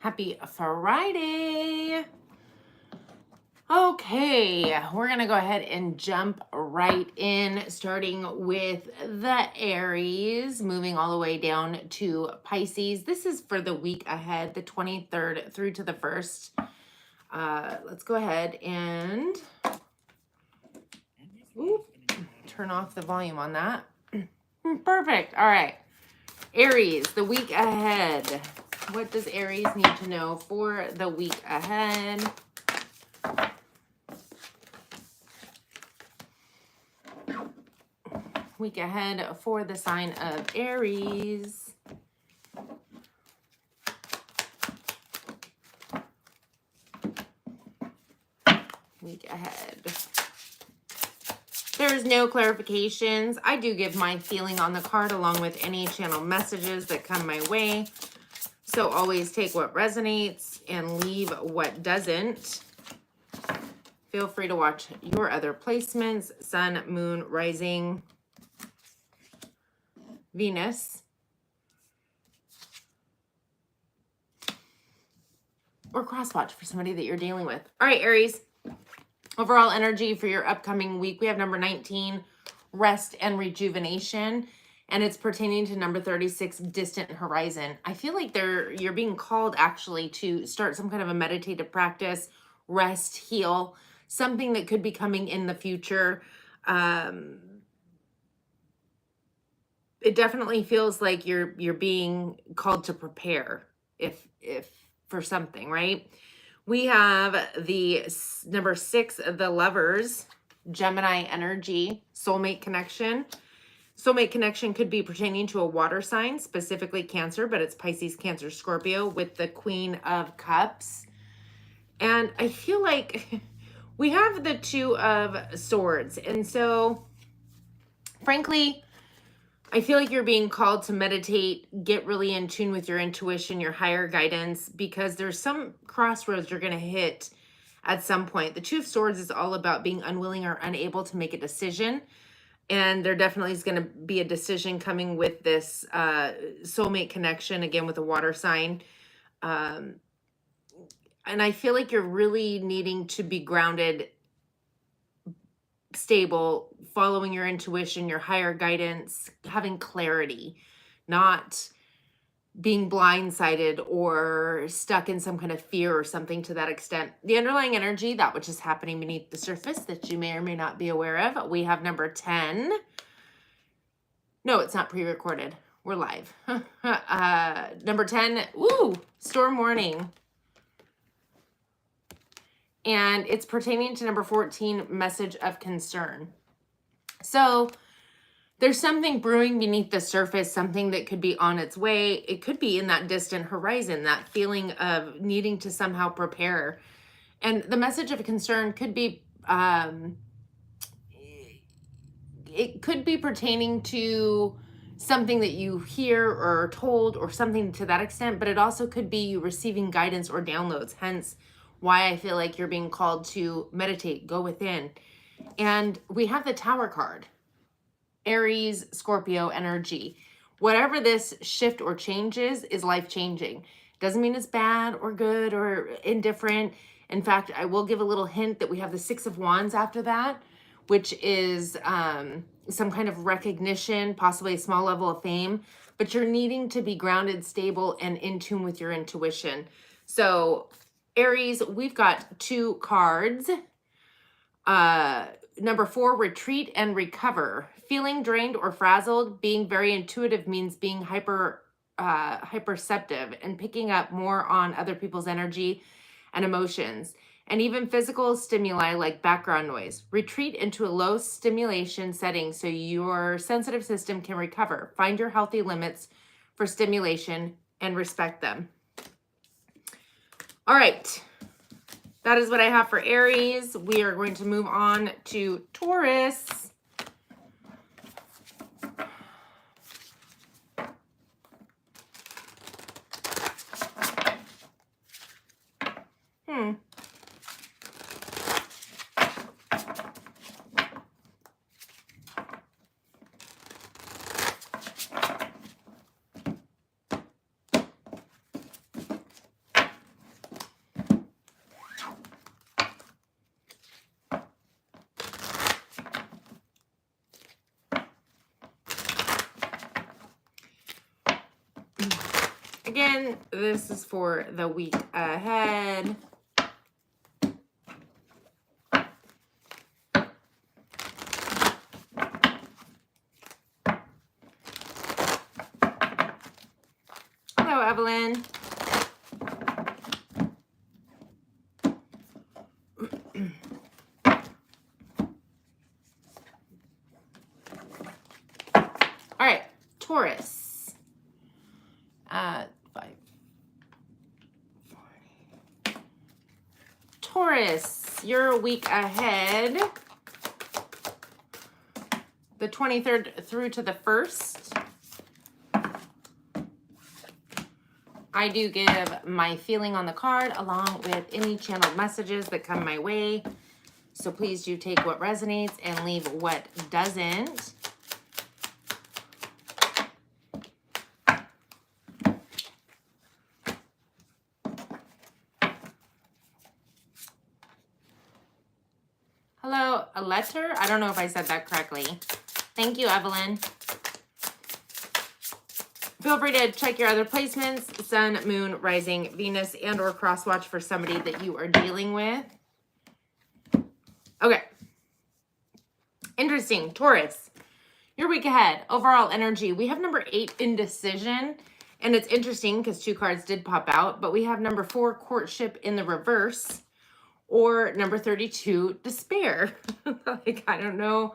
Happy Friday. Okay, we're going to go ahead and jump right in, starting with the Aries, moving all the way down to Pisces. This is for the week ahead, the 23rd through to the 1st. Let's go ahead and turn off the volume on that. Perfect. All right. Aries, the week ahead. What does Aries need to know for the week ahead? Week ahead for the sign of Aries. Week ahead. There is no clarifications. I do give my feeling on the card along with any channel messages that come my way. So always take what resonates and leave what doesn't. Feel free to watch your other placements, Sun, Moon, Rising, Venus, or cross-watch for somebody that you're dealing with. All right, Aries. Overall energy for your upcoming week, we have number 19, rest and rejuvenation. And it's pertaining to number 36, distant horizon. I feel like you're being called actually to start some kind of a meditative practice, rest, heal, something that could be coming in the future. It definitely feels like you're being called to prepare if for something, right? We have the number 6, the Lovers, Gemini energy, soulmate connection. Soulmate connection could be pertaining to a water sign, specifically Cancer, but it's Pisces, Cancer, Scorpio with the Queen of Cups. And I feel like we have the Two of Swords. And so, frankly, I feel like you're being called to meditate, get really in tune with your intuition, your higher guidance, because there's some crossroads you're going to hit at some point. The Two of Swords is all about being unwilling or unable to make a decision. And there definitely is going to be a decision coming with this soulmate connection, again, with a water sign. And I feel like you're really needing to be grounded, stable, following your intuition, your higher guidance, having clarity, not being blindsided or stuck in some kind of fear or something to that extent. The underlying energy, that which is happening beneath the surface that you may or may not be aware of. We have number 10. No, it's not pre-recorded. We're live. Number 10, storm warning. And it's pertaining to number 14, message of concern. So there's something brewing beneath the surface, something that could be on its way. It could be in that distant horizon, that feeling of needing to somehow prepare. And the message of concern could be, it could be pertaining to something that you hear or are told or something to that extent, but it also could be you receiving guidance or downloads, hence why I feel like you're being called to meditate, go within. And we have the Tower card. Aries, Scorpio energy. Whatever this shift or change is life-changing. Doesn't mean it's bad or good or indifferent. In fact, I will give a little hint that we have the 6 of Wands after that, which is some kind of recognition, possibly a small level of fame, but you're needing to be grounded, stable, and in tune with your intuition. So Aries, we've got 2 cards. Number 4, retreat and recover. Feeling drained or frazzled, being very intuitive means being hyperceptive and picking up more on other people's energy and emotions, and even physical stimuli like background noise. Retreat into a low stimulation setting so your sensitive system can recover. Find your healthy limits for stimulation and respect them. All right. That is what I have for Aries. We are going to move on to Taurus. Again, this is for the week ahead. Hello, Evelyn. All right, Taurus. 5. Taurus, you're a week ahead. The 23rd through to the 1st. I do give my feeling on the card along with any channeled messages that come my way. So please do take what resonates and leave what doesn't. Hello, a letter? I don't know if I said that correctly. Thank you, Evelyn. Feel free to check your other placements, Sun, Moon, Rising, Venus, and or cross watch for somebody that you are dealing with. Okay. Interesting. Taurus, your week ahead. Overall energy. We have number 8, indecision. And it's interesting because 2 cards did pop out. But we have number 4, courtship in the reverse. Or number 32, despair. Like, I don't know.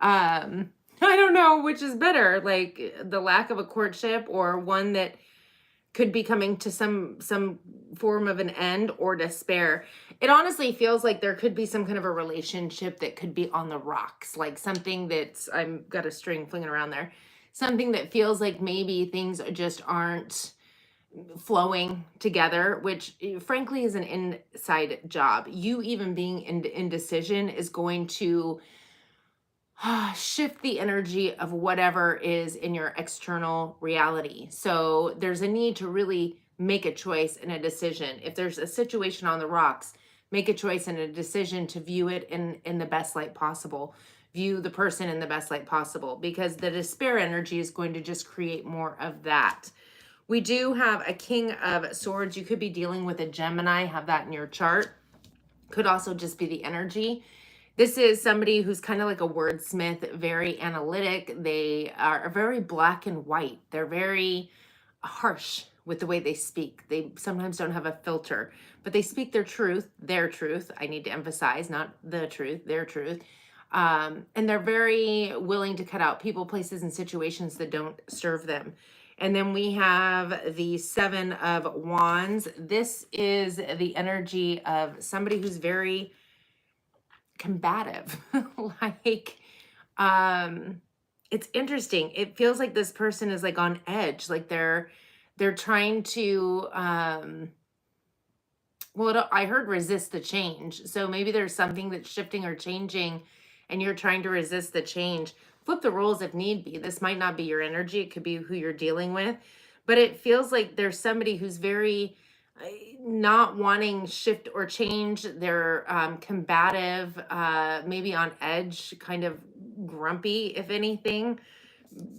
I don't know which is better, like the lack of a courtship or one that could be coming to some form of an end, or despair. It honestly feels like there could be some kind of a relationship that could be on the rocks, like something that's, I've got a string flinging around there, something that feels like maybe things just aren't flowing together, which frankly is an inside job. You even being in indecision is going to shift the energy of whatever is in your external reality. So there's a need to really make a choice and a decision. If there's a situation on the rocks, make a choice and a decision to view it in the best light possible. View the person in the best light possible, because the despair energy is going to just create more of that. We do have a King of Swords. You could be dealing with a Gemini, have that in your chart. Could also just be the energy. This is somebody who's kind of like a wordsmith, very analytic. They are very black and white. They're very harsh with the way they speak. They sometimes don't have a filter, but they speak their truth, I need to emphasize, not the truth, their truth. And they're very willing to cut out people, places, and situations that don't serve them. And then we have the 7 of Wands. This is the energy of somebody who's very combative. Like, it's interesting. It feels like this person is like on edge. Like they're trying to, well, I heard resist the change. So maybe there's something that's shifting or changing and you're trying to resist the change. Flip the roles if need be. This might not be your energy. It could be who you're dealing with, but it feels like there's somebody who's very not wanting shift or change. They're combative, maybe on edge, kind of grumpy, if anything,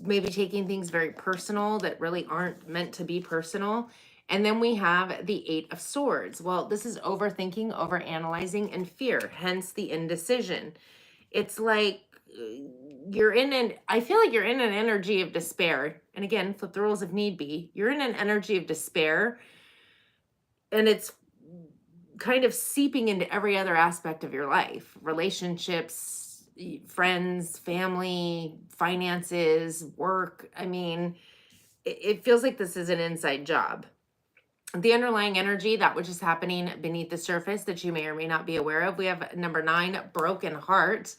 maybe taking things very personal that really aren't meant to be personal. And then we have the 8 of Swords. Well, this is overthinking, overanalyzing, and fear, hence the indecision. It's like I feel like you're in an energy of despair. And again, flip the rules if need be. You're in an energy of despair, and it's kind of seeping into every other aspect of your life. Relationships, friends, family, finances, work. I mean, it feels like this is an inside job. The underlying energy, that which is happening beneath the surface that you may or may not be aware of. We have number 9, broken heart,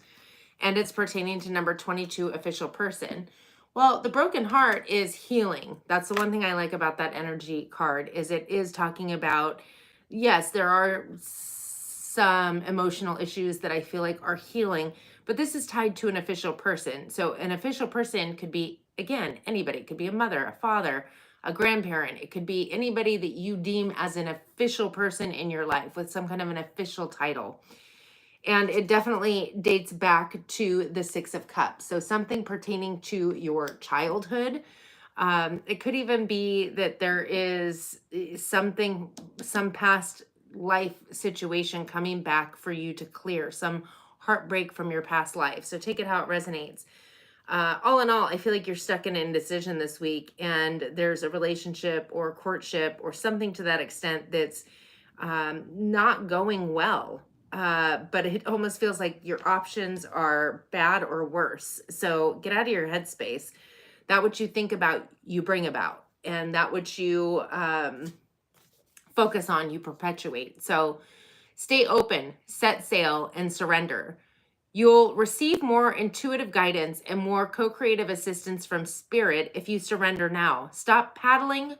and it's pertaining to number 22, official person. Well, the broken heart is healing. That's the one thing I like about that energy card, is it is talking about, yes, there are some emotional issues that I feel like are healing, but this is tied to an official person. So an official person could be, again, anybody. It could be a mother, a father, a grandparent. It could be anybody that you deem as an official person in your life with some kind of an official title. And it definitely dates back to the 6 of Cups. So something pertaining to your childhood. It could even be that there is something, some past life situation coming back for you to clear, some heartbreak from your past life. So take it how it resonates. All in all, I feel like you're stuck in indecision this week, and there's a relationship or courtship or something to that extent that's not going well. But it almost feels like your options are bad or worse. So get out of your headspace. That what you think about, you bring about, and that what you focus on, you perpetuate. So stay open, set sail, and surrender. You'll receive more intuitive guidance and more co-creative assistance from spirit if you surrender now. Stop paddling,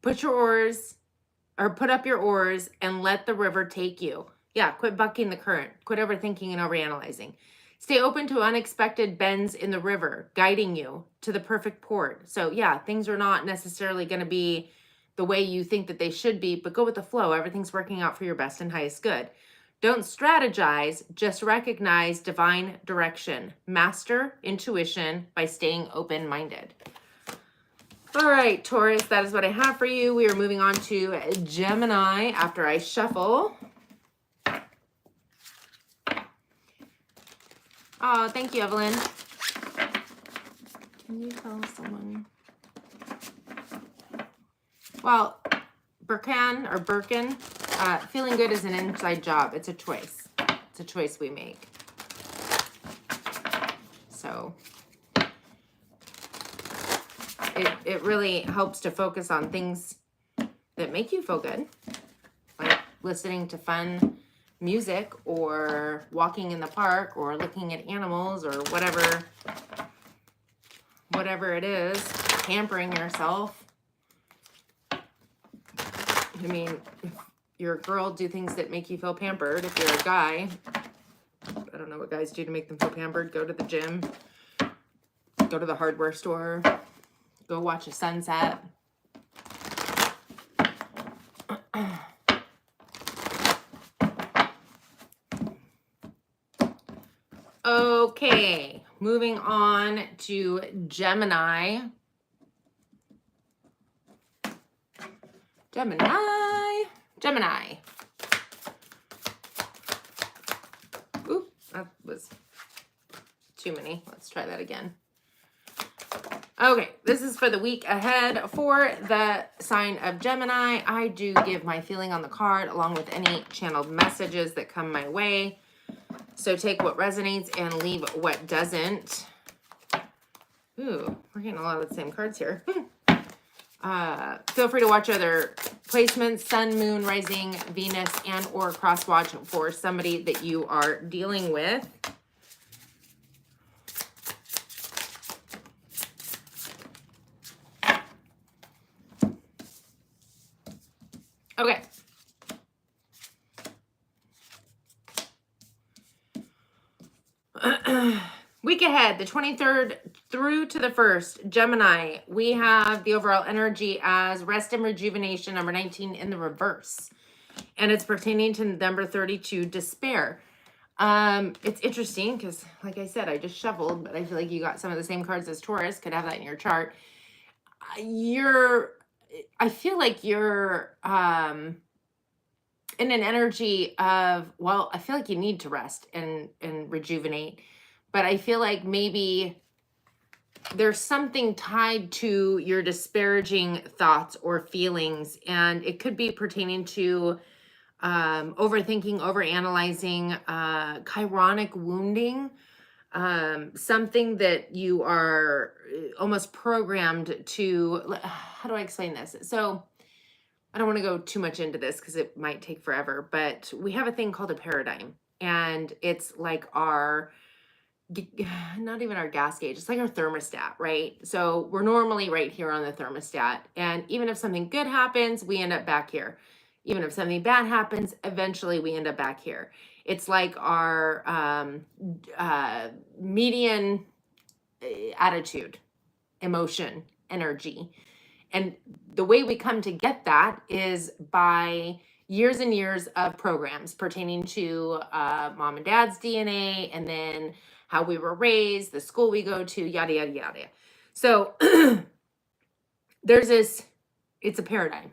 put up your oars and let the river take you. Yeah, quit bucking the current. Quit overthinking and overanalyzing. Stay open to unexpected bends in the river, guiding you to the perfect port. So yeah, things are not necessarily going to be the way you think that they should be, but go with the flow. Everything's working out for your best and highest good. Don't strategize, just recognize divine direction. Master intuition by staying open-minded. All right, Taurus, that is what I have for you. We are moving on to Gemini after I shuffle. Oh, thank you, Evelyn. Can you tell someone? Well, Birkin, feeling good is an inside job. It's a choice. It's a choice we make. So it really helps to focus on things that make you feel good, like listening to fun music or walking in the park or looking at animals or whatever it is, pampering yourself. I mean, if you're a girl, do things that make you feel pampered. If you're a guy, I don't know what guys do to make them feel pampered. Go to the gym, go to the hardware store, go watch a sunset. Okay, moving on to Gemini. Gemini. Ooh, that was too many. Let's try that again. Okay, this is for the week ahead for the sign of Gemini. I do give my feeling on the card along with any channeled messages that come my way. So take what resonates and leave what doesn't. Ooh, we're getting a lot of the same cards here. Feel free to watch other placements, sun, moon, rising, Venus, and or cross watch for somebody that you are dealing with. Okay. Week ahead, the 23rd through to the 1st, Gemini, we have the overall energy as rest and rejuvenation, number 19 in the reverse. And it's pertaining to number 32, despair. It's interesting because, like I said, I just shuffled, but I feel like you got some of the same cards as Taurus. Could have that in your chart. I feel like you're in an energy of, well, I feel like you need to rest and rejuvenate. But I feel like maybe there's something tied to your disparaging thoughts or feelings, and it could be pertaining to overthinking, overanalyzing, chironic wounding, something that you are almost programmed to. How do I explain this? So I don't want to go too much into this because it might take forever, but we have a thing called a paradigm, and it's like not even our gas gauge, it's like our thermostat, right? So we're normally right here on the thermostat, and even if something good happens, we end up back here. Even if something bad happens, eventually we end up back here. It's like our median attitude, emotion, energy. And the way we come to get that is by years and years of programs pertaining to mom and dad's DNA, and then how we were raised, the school we go to, yada, yada, yada. So there's this, it's a paradigm.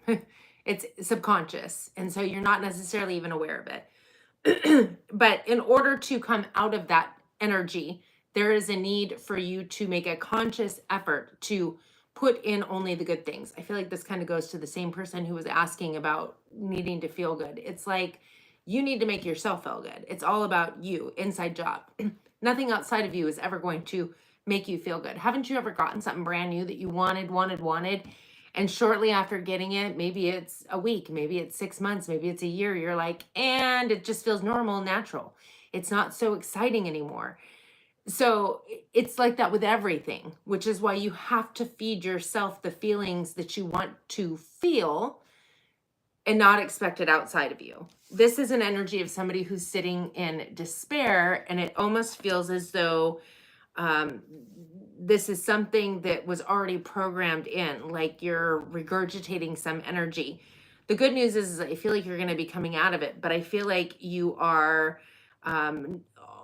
It's subconscious. And so you're not necessarily even aware of it. But in order to come out of that energy, there is a need for you to make a conscious effort to put in only the good things. I feel like this kind of goes to the same person who was asking about needing to feel good. It's like you need to make yourself feel good. It's all about you, inside job. Nothing outside of you is ever going to make you feel good. Haven't you ever gotten something brand new that you wanted? And shortly after getting it, maybe it's a week, maybe it's 6 months, maybe it's a year, you're like, and it just feels normal and natural. It's not so exciting anymore. So it's like that with everything, which is why you have to feed yourself the feelings that you want to feel and not expect it outside of you. This is an energy of somebody who's sitting in despair, and it almost feels as though this is something that was already programmed in, like you're regurgitating some energy. The good news is I feel like you're going to be coming out of it, but I feel like you are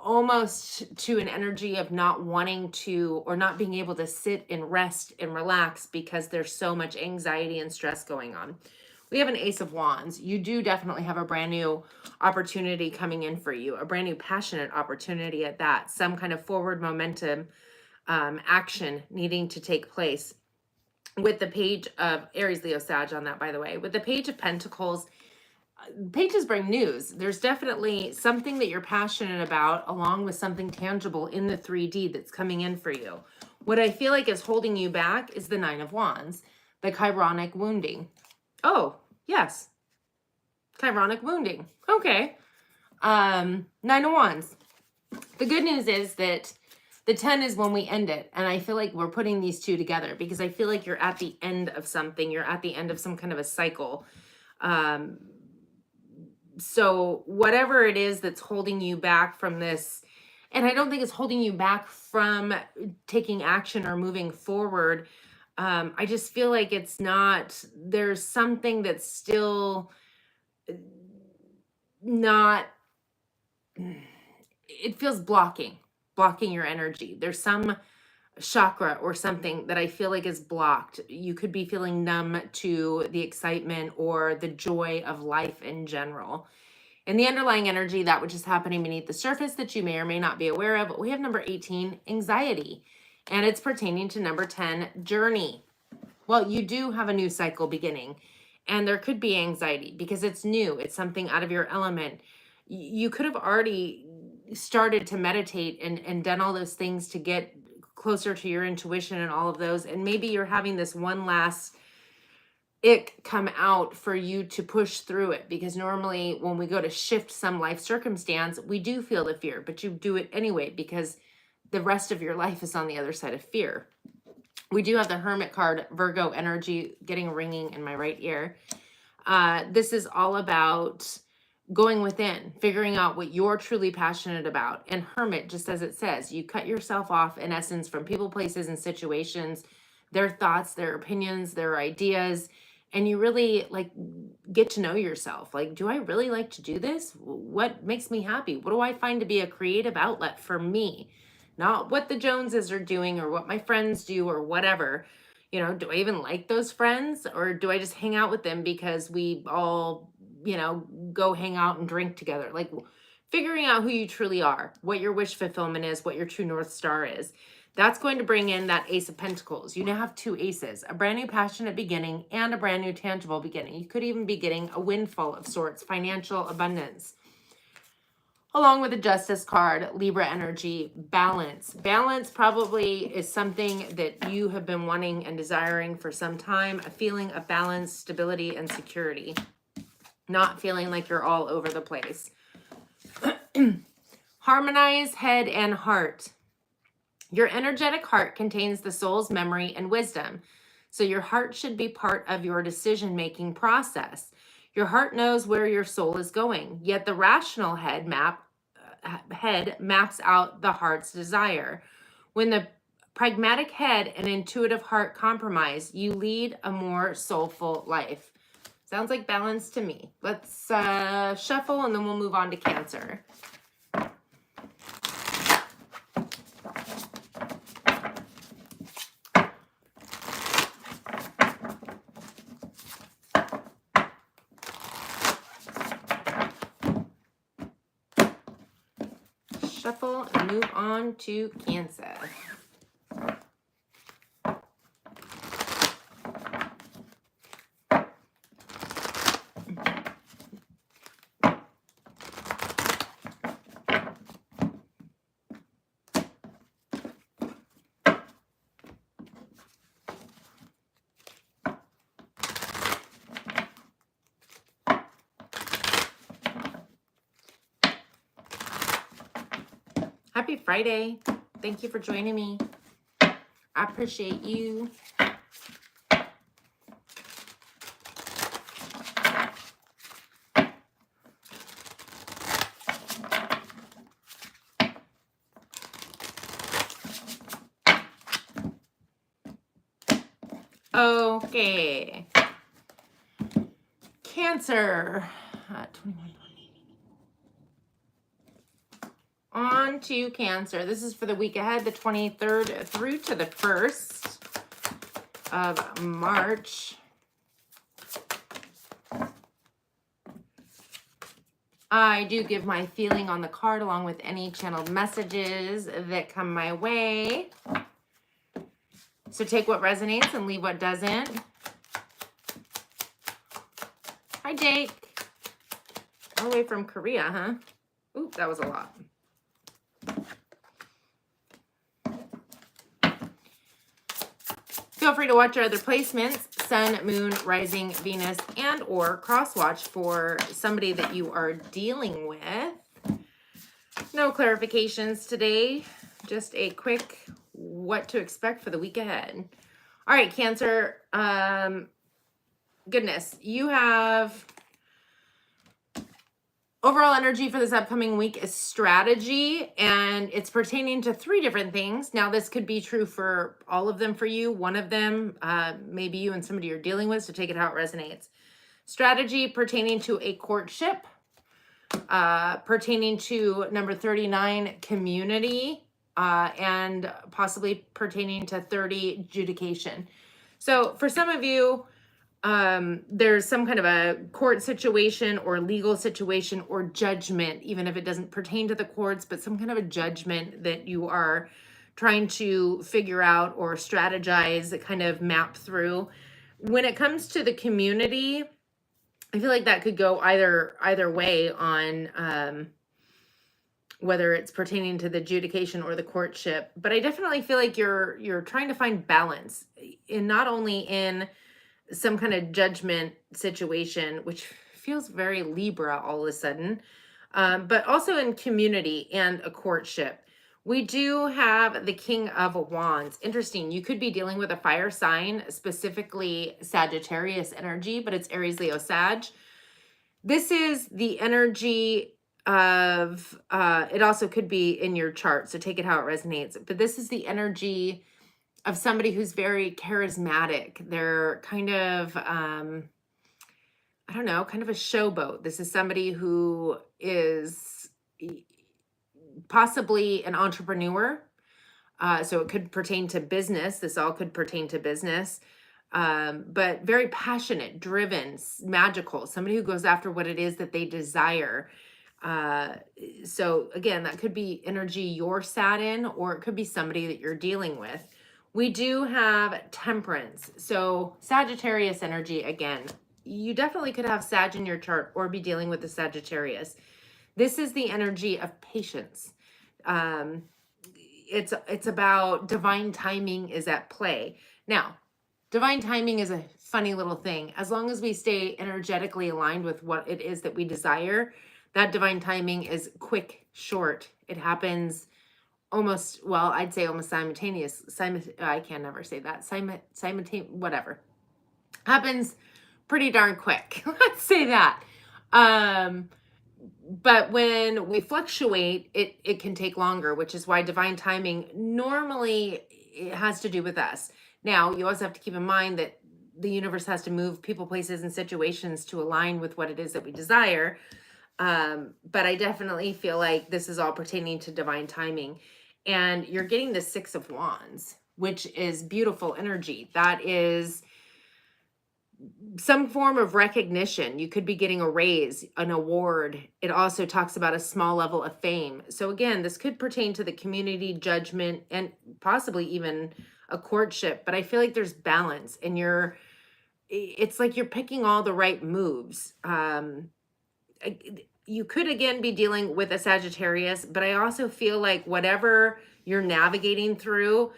almost to an energy of not wanting to, or not being able to sit and rest and relax because there's so much anxiety and stress going on. We have an Ace of Wands. You do definitely have a brand new opportunity coming in for you, a brand new passionate opportunity at that, some kind of forward momentum action needing to take place. With the Page of Aries, Leo, Sag on that, by the way. With the Page of Pentacles, pages bring news. There's definitely something that you're passionate about along with something tangible in the 3D that's coming in for you. What I feel like is holding you back is the Nine of Wands, the chironic wounding. Oh, yes. Chironic wounding. Okay. Nine of Wands. The good news is that the 10 is when we end it. And I feel like we're putting these two together because I feel like you're at the end of something. You're at the end of some kind of a cycle. So whatever it is that's holding you back from this, and I don't think it's holding you back from taking action or moving forward. I just feel like it's not, there's something that's still not, it feels blocking your energy. There's some chakra or something that I feel like is blocked. You could be feeling numb to the excitement or the joy of life in general. And the underlying energy, that which is happening beneath the surface that you may or may not be aware of, we have number 18, anxiety. And it's pertaining to number 10, journey. Well, you do have a new cycle beginning. And there could be anxiety because it's new. It's something out of your element. You could have already started to meditate and done all those things to get closer to your intuition and all of those. And maybe you're having this one last ick come out for you to push through it, because normally when we go to shift some life circumstance, we do feel the fear, but you do it anyway because the rest of your life is on the other side of fear. We do have the Hermit card, Virgo energy, getting ringing in my right ear. This is all about going within, figuring out what you're truly passionate about. And Hermit, just as it says, you cut yourself off in essence from people, places, and situations, their thoughts, their opinions, their ideas, and you really like get to know yourself. Like, do I really like to do this? What makes me happy? What do I find to be a creative outlet for me? Not what the Joneses are doing or what my friends do or whatever. You know, do I even like those friends, or do I just hang out with them because we all, you know, go hang out and drink together? Like figuring out who you truly are, what your wish fulfillment is, what your true North Star is. That's going to bring in that Ace of Pentacles. You now have two aces, a brand new passionate beginning and a brand new tangible beginning. You could even be getting a windfall of sorts, financial abundance. Along with the Justice card, Libra energy, balance. Balance probably is something that you have been wanting and desiring for some time, a feeling of balance, stability, and security. Not feeling like you're all over the place. Harmonize head and heart. Your energetic heart contains the soul's memory and wisdom. So your heart should be part of your decision-making process. Your heart knows where your soul is going, yet the rational head maps out the heart's desire. When the pragmatic head and intuitive heart compromise, you lead a more soulful life. Sounds like balance to me. Let's shuffle and then we'll move on to Cancer. shuffle and move on to Cancer. Happy Friday. Thank you for joining me. I appreciate you. Okay. Cancer. 21. On to Cancer. This is for the week ahead, the 23rd through to the 1st of March. I do give my feeling on the card along with any channeled messages that come my way. So take what resonates and leave what doesn't. Hi, Jake. All the way from Korea, huh? Ooh, that was a lot. Feel free to watch our other placements, Sun, Moon, Rising, Venus, and or cross-watch for somebody that you are dealing with. No clarifications today, just a quick what to expect for the week ahead. All right, Cancer, goodness, you have overall energy for this upcoming week is strategy, and it's pertaining to 3 different things. Now, this could be true for all of them for you. One of them, maybe you and somebody you're dealing with, so take it how it resonates. Strategy pertaining to a courtship, pertaining to number 39, community, and possibly pertaining to 30, adjudication. So for some of you, there's some kind of a court situation or legal situation or judgment, even if it doesn't pertain to the courts, but some kind of a judgment that you are trying to figure out or strategize, kind of map through. When it comes to the community, I feel like that could go either way on whether it's pertaining to the adjudication or the courtship. But I definitely feel like you're trying to find balance in not only in some kind of judgment situation, which feels very Libra all of a sudden, but also in community and a courtship. We do have the King of Wands. Interesting. You could be dealing with a fire sign, specifically Sagittarius energy, but it's Aries, Leo, Sag. This is the energy of, it also could be in your chart, so take it how it resonates. But this is the energy of somebody who's very charismatic. They're kind of, I don't know, kind of a showboat. This is somebody who is possibly an entrepreneur. So it could pertain to business. This all could pertain to business. But very passionate, driven, magical, somebody who goes after what it is that they desire. So again, that could be energy you're sat in, or it could be somebody that you're dealing with. We do have Temperance. So Sagittarius energy, again, you definitely could have Sag in your chart or be dealing with the Sagittarius. This is the energy of patience. It's about divine timing is at play. Now, divine timing is a funny little thing. As long as we stay energetically aligned with what it is that we desire, that divine timing is quick, short. It happens almost, well, I'd say almost simultaneous. I can never say that. Simultaneous, whatever. Happens pretty darn quick. Let's say that. But when we fluctuate, it can take longer, which is why divine timing normally it has to do with us. Now, you also have to keep in mind that the universe has to move people, places, and situations to align with what it is that we desire. But I definitely feel like this is all pertaining to divine timing. And you're getting the 6 of Wands, which is beautiful energy. That is some form of recognition. You could be getting a raise, an award. It also talks about a small level of fame. So again, this could pertain to the community, judgment, and possibly even a courtship. But I feel like there's balance, and it's like you're picking all the right moves. You could again be dealing with a Sagittarius, but I also feel like whatever you're navigating through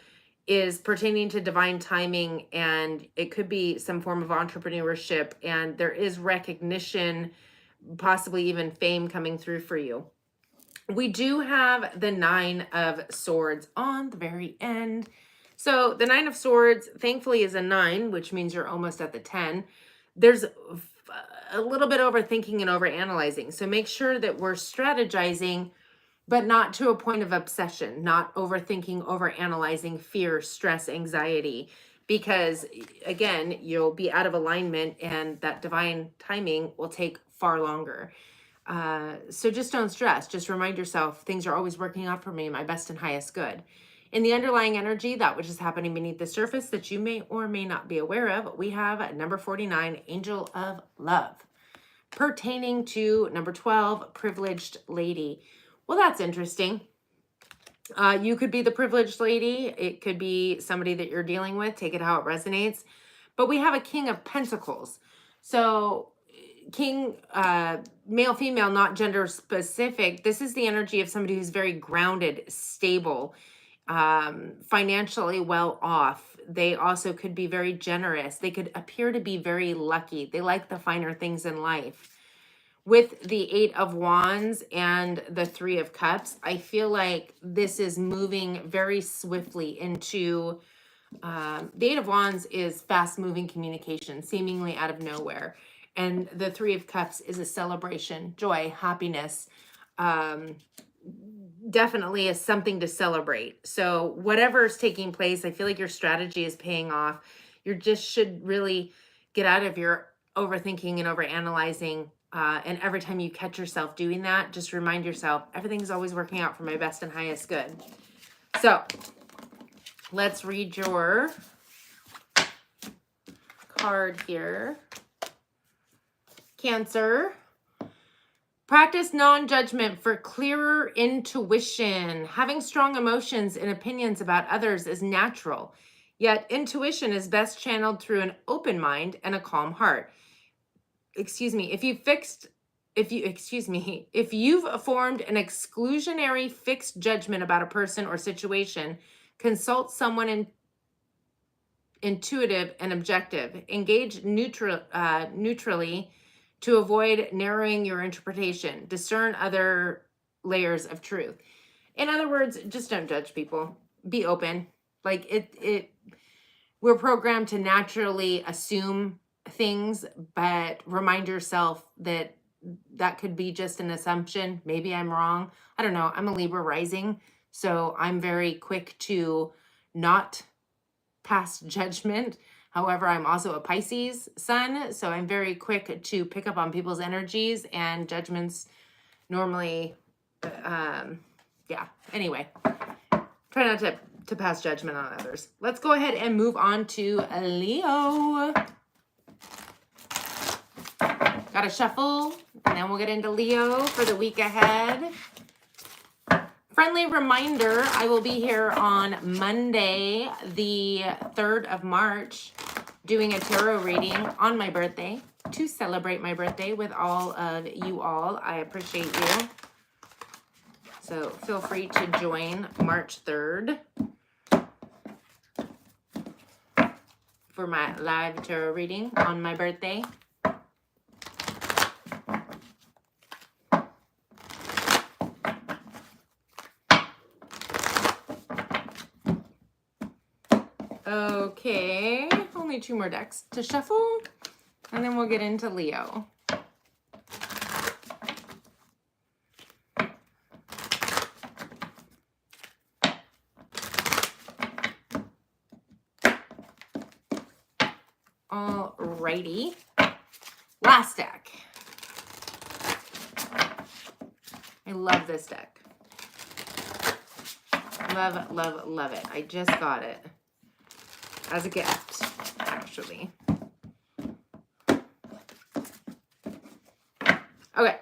is pertaining to divine timing, and it could be some form of entrepreneurship, and there is recognition, possibly even fame coming through for you. We do have the Nine of Swords on the very end. So the Nine of Swords, thankfully, is a 9, which means you're almost at the 10. There's a little bit overthinking and overanalyzing. So make sure that we're strategizing, but not to a point of obsession, not overthinking, overanalyzing, fear, stress, anxiety, because again, you'll be out of alignment and that divine timing will take far longer. So just don't stress. Just remind yourself, things are always working out for me, my best and highest good. In the underlying energy, that which is happening beneath the surface that you may or may not be aware of, we have number 49, Angel of Love, pertaining to number 12, Privileged Lady. Well, that's interesting. You could be the privileged lady. It could be somebody that you're dealing with. Take it how it resonates. But we have a King of Pentacles. So King, male, female, not gender specific. This is the energy of somebody who's very grounded, stable, financially well off. They also could be very generous. They could appear to be very lucky. They like the finer things in life. With the 8 of Wands and the 3 of Cups, I feel like this is moving very swiftly into, the 8 of Wands is fast-moving communication, seemingly out of nowhere. And the 3 of Cups is a celebration, joy, happiness, definitely is something to celebrate. So whatever is taking place, I feel like your strategy is paying off. You just should really get out of your overthinking and overanalyzing. And every time you catch yourself doing that, just remind yourself, everything's always working out for my best and highest good. So let's read your card here. Cancer. Practice non-judgment for clearer intuition. Having strong emotions and opinions about others is natural, yet intuition is best channeled through an open mind and a calm heart. If you've formed an exclusionary fixed judgment about a person or situation, consult someone intuitive and objective. Engage neutrally to avoid narrowing your interpretation. Discern other layers of truth. In other words, just don't judge people. Be open. Like we're programmed to naturally assume things, but remind yourself that that could be just an assumption. Maybe I'm wrong. I don't know. I'm a Libra rising, so I'm very quick to not pass judgment. However, I'm also a Pisces sun, so I'm very quick to pick up on people's energies and judgments normally. Yeah, anyway, try not to pass judgment on others. Let's go ahead and move on to Leo. Got to shuffle, and then we'll get into Leo for the week ahead. Friendly reminder, I will be here on Monday, the 3rd of March, doing a tarot reading on my birthday to celebrate my birthday with all of you all. I appreciate you. So feel free to join March 3rd for my live tarot reading on my birthday. Okay, only 2 more decks to shuffle, and then we'll get into Leo. Alrighty, last deck. I love this deck. Love, love, love it. I just got it as a gift, actually. Okay.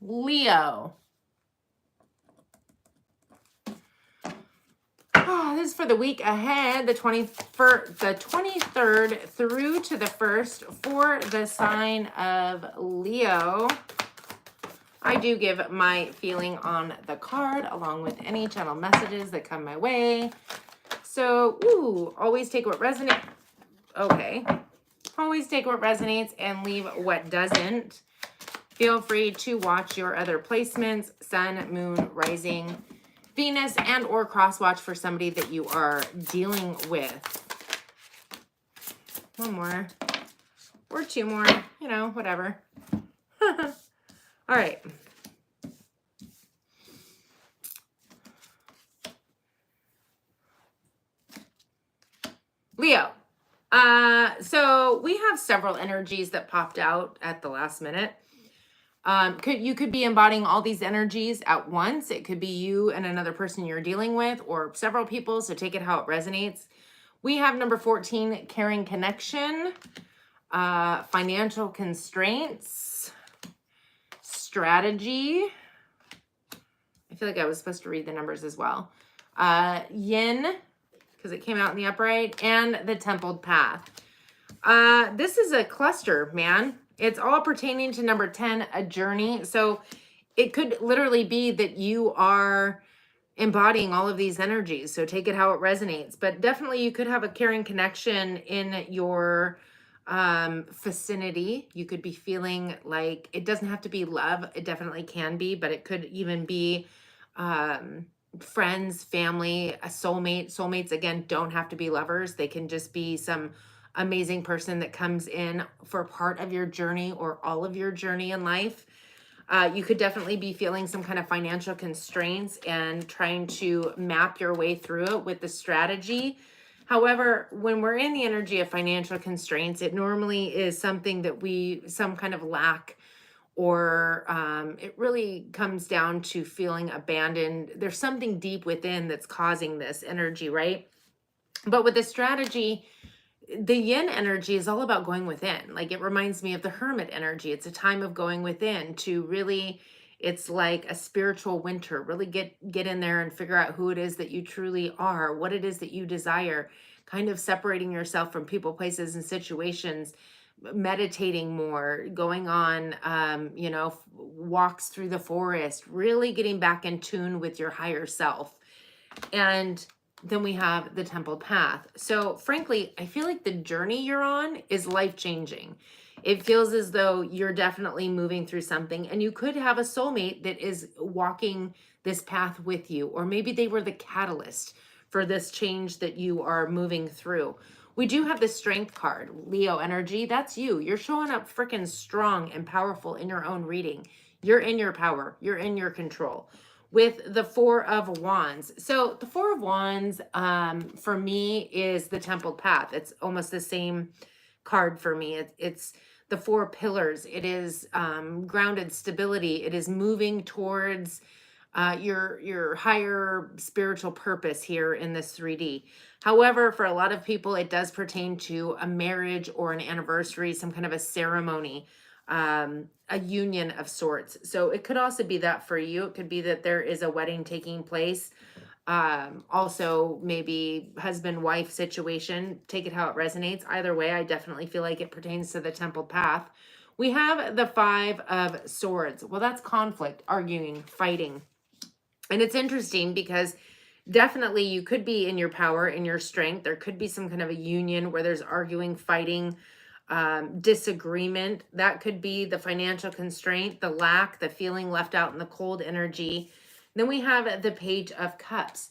Leo. Oh, this is for the week ahead, the 23rd through to the 1st for the sign of Leo. I do give my feeling on the card along with any channel messages that come my way. So, always take what resonates. Okay. Always take what resonates and leave what doesn't. Feel free to watch your other placements, sun, moon, rising, Venus, and or cross watch for somebody that you are dealing with. One more or two more, you know, whatever. All right. Leo. So we have several energies that popped out at the last minute. You could be embodying all these energies at once. It could be you and another person you're dealing with, or several people. So take it how it resonates. We have number 14, caring connection, financial constraints, strategy. I feel like I was supposed to read the numbers as well. Yin, because it came out in the upright, and the templed path. This is a cluster, man. It's all pertaining to number 10, a journey. So it could literally be that you are embodying all of these energies. So take it how it resonates. But definitely you could have a caring connection in your vicinity. You could be feeling like it doesn't have to be love. It definitely can be, but it could even be friends, family, a soulmate. Soulmates, again, don't have to be lovers. They can just be some amazing person that comes in for part of your journey or all of your journey in life. You could definitely be feeling some kind of financial constraints and trying to map your way through it with the strategy. However, when we're in the energy of financial constraints, it normally is something that some kind of lack, or it really comes down to feeling abandoned. There's something deep within that's causing this energy, right? But with the strategy, the yin energy is all about going within. Like, it reminds me of the hermit energy. It's a time of going within to really, it's like a spiritual winter. Really get in there and figure out who it is that you truly are, what it is that you desire, kind of separating yourself from people, places, and situations, meditating more, going on, walks through the forest, really getting back in tune with your higher self. And then we have the temple path. So frankly, I feel like the journey you're on is life-changing. It feels as though you're definitely moving through something, and you could have a soulmate that is walking this path with you, or maybe they were the catalyst for this change that you are moving through. We do have the strength card, Leo energy. That's you. You're showing up freaking strong and powerful in your own reading. You're in your power. You're in your control. With the Four of Wands. So the Four of Wands, for me, is the templed path. It's almost the same card for me. It's the four pillars. It is grounded stability. It is moving towards your higher spiritual purpose here in this 3D. However, for a lot of people, it does pertain to a marriage or an anniversary, some kind of a ceremony, a union of sorts. So it could also be that for you. It could be that there is a wedding taking place. Also maybe husband-wife situation. Take it how it resonates. Either way, I definitely feel like it pertains to the templed path. We have the Five of Swords. Well, that's conflict, arguing, fighting. And it's interesting because definitely you could be in your power, in your strength. There could be some kind of a union where there's arguing, fighting, disagreement. That could be the financial constraint, the lack, the feeling left out in the cold energy. Then we have the Page of Cups.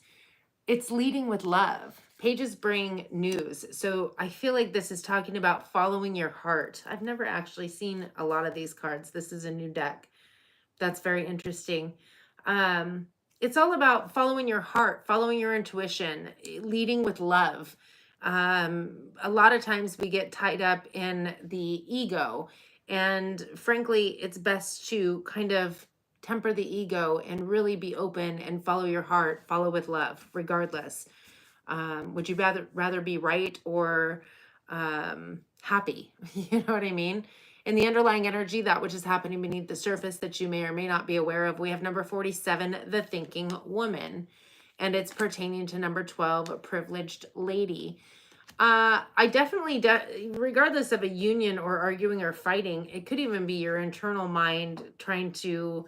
It's leading with love. Pages bring news. So I feel like this is talking about following your heart. I've never actually seen a lot of these cards. This is a new deck. That's very interesting. It's all about following your heart, following your intuition, leading with love. A lot of times we get tied up in the ego, and frankly, it's best to kind of temper the ego and really be open and follow your heart, follow with love, regardless. Would you rather be right or happy? You know what I mean? In the underlying energy, that which is happening beneath the surface that you may or may not be aware of, we have number 47, the thinking woman. And it's pertaining to number 12, privileged lady. I definitely, regardless of a union or arguing or fighting, it could even be your internal mind trying to,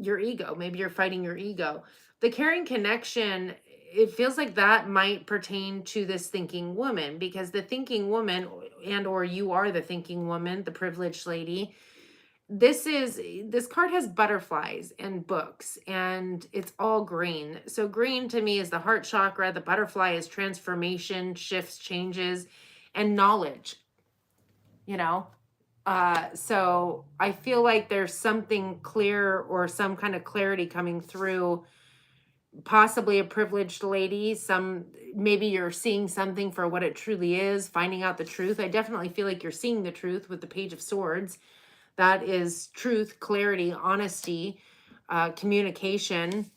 your ego. Maybe you're fighting your ego. The caring connection, it feels like that might pertain to this thinking woman, because the thinking woman, and or you are the thinking woman, the privileged lady. This card has butterflies and books, and it's all green. So green to me is the heart chakra. The butterfly is transformation, shifts, changes, and knowledge, you know? So I feel like there's something clear or some kind of clarity coming through, possibly a privileged lady. Maybe you're seeing something for what it truly is, finding out the truth. I definitely feel like you're seeing the truth with the Page of Swords. That is truth, clarity, honesty, communication,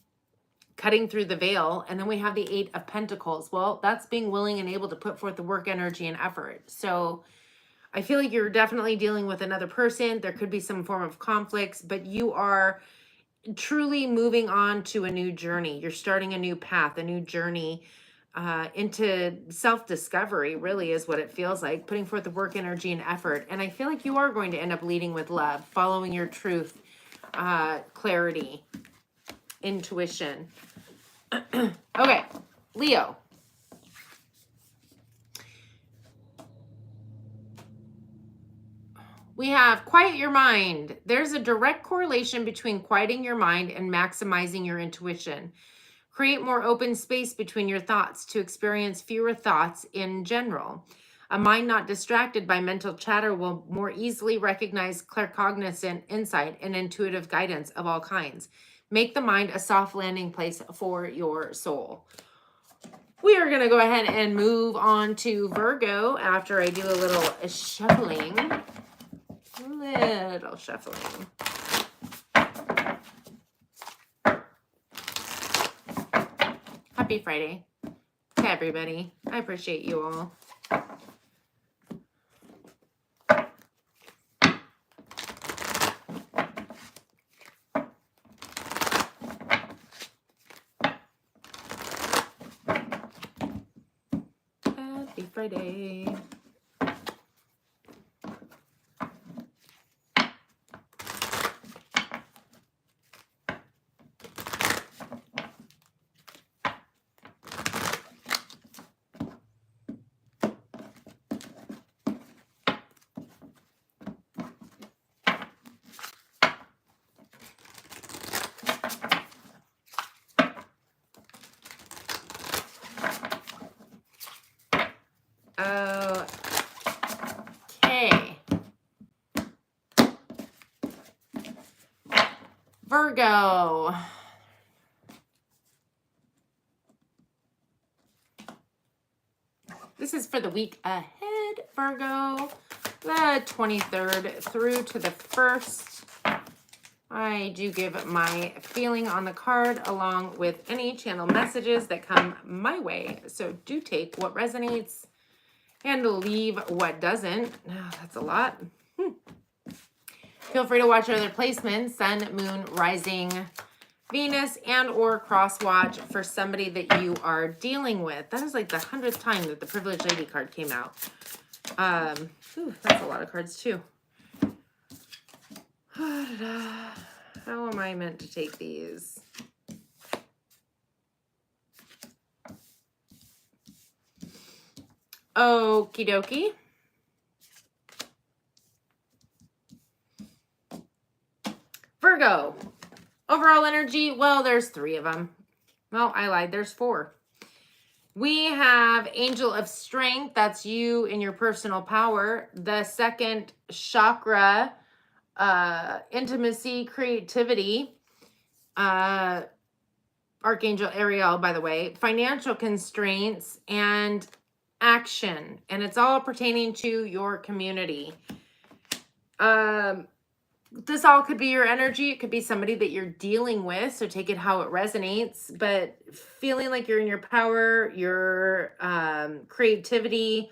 cutting through the veil. And then we have the 8 of Pentacles. Well, that's being willing and able to put forth the work, energy, and effort. So I feel like you're definitely dealing with another person. There could be some form of conflicts, but you are truly moving on to a new journey. You're starting a new path, a new journey into self-discovery, really is what it feels like, putting forth the work, energy, and effort. And I feel like you are going to end up leading with love, following your truth, clarity, intuition. Okay, Leo. We have quiet your mind. There's a direct correlation between quieting your mind and maximizing your intuition. Create more open space between your thoughts to experience fewer thoughts in general. A mind not distracted by mental chatter will more easily recognize claircognizant insight and intuitive guidance of all kinds. Make the mind a soft landing place for your soul. We are going to go ahead and move on to Virgo after I do a little shuffling. Little shuffling. Happy Friday to everybody. I appreciate you all. Happy Friday. Okay. Virgo. This is for the week ahead, Virgo. The 23rd through to the 1st. I do give my feeling on the card along with any channel messages that come my way. So do take what resonates and leave what doesn't. Oh, that's a lot. Feel free to watch other placements, Sun, Moon, Rising, Venus, and or cross watch for somebody that you are dealing with. That is like the 100th time that the Privileged Lady card came out. That's a lot of cards too. How am I meant to take these? Okie dokie. Virgo. Overall energy, well, there's 3 of them. Well, I lied. There's 4. We have Angel of Strength. That's you in your personal power. The 2nd chakra, intimacy, creativity. Archangel Ariel, by the way. Financial constraints and action. And it's all pertaining to your community. This all could be your energy. It could be somebody that you're dealing with. So take it how it resonates. But feeling like you're in your power, your creativity,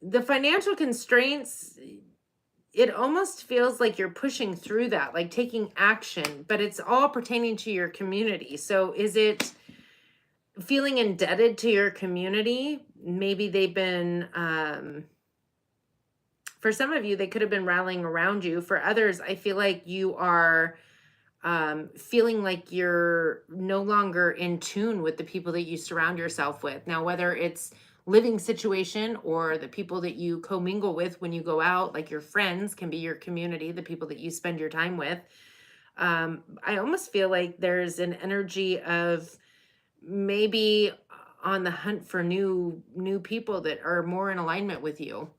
The financial constraints, it almost feels like you're pushing through that, like taking action, but it's all pertaining to your community. So is it feeling indebted to your community? Maybe they've been, for some of you, they could have been rallying around you. For others, I feel like you are feeling like you're no longer in tune with the people that you surround yourself with. Now, whether it's living situation or the people that you commingle with when you go out, like your friends can be your community, the people that you spend your time with. I almost feel like there's an energy of maybe on the hunt for new people that are more in alignment with you.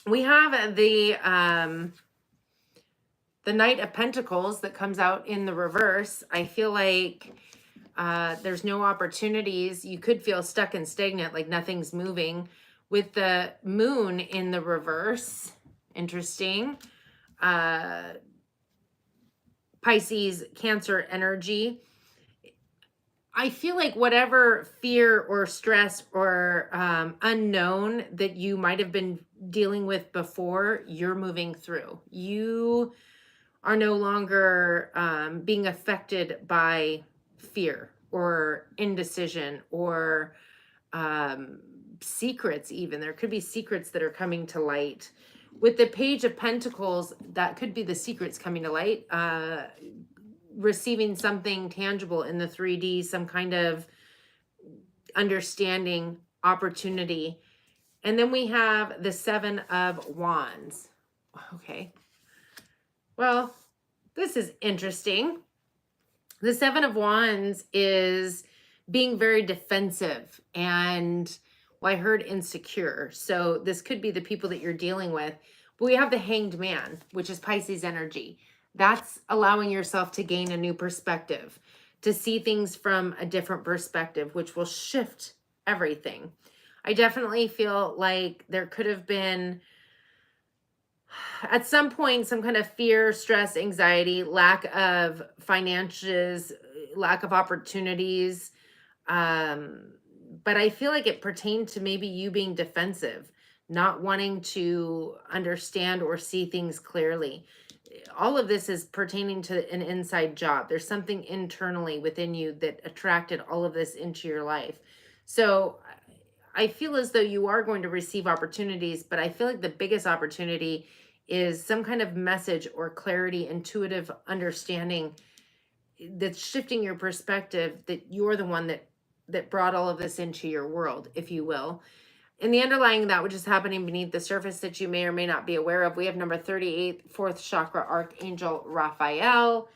We have the Knight of Pentacles that comes out in the reverse. I feel like there's no opportunities. You could feel stuck and stagnant, like nothing's moving. With the Moon in the reverse, interesting. Pisces, Cancer energy. I feel like whatever fear or stress or unknown that you might have been dealing with before, you're moving through. You are no longer being affected by fear or indecision or secrets even. There could be secrets that are coming to light. With the Page of Pentacles, that could be the secrets coming to light. Receiving something tangible in the 3D, some kind of understanding, opportunity. And then we have the Seven of Wands. Okay. Well, this is interesting. The Seven of Wands is being very defensive and, well, I heard insecure. So this could be the people that you're dealing with. But we have the Hanged Man, which is Pisces energy. That's allowing yourself to gain a new perspective, to see things from a different perspective, which will shift everything. I definitely feel like there could have been, at some point, some kind of fear, stress, anxiety, lack of finances, lack of opportunities. But I feel like it pertained to maybe you being defensive, not wanting to understand or see things clearly. All of this is pertaining to an inside job. There's something internally within you that attracted all of this into your life. So I feel as though you are going to receive opportunities, but I feel like the biggest opportunity is some kind of message or clarity, intuitive understanding that's shifting your perspective, that you're the one that brought all of this into your world, if you will. And the underlying that which is happening beneath the surface that you may or may not be aware of, we have number 38, fourth chakra archangel Raphael.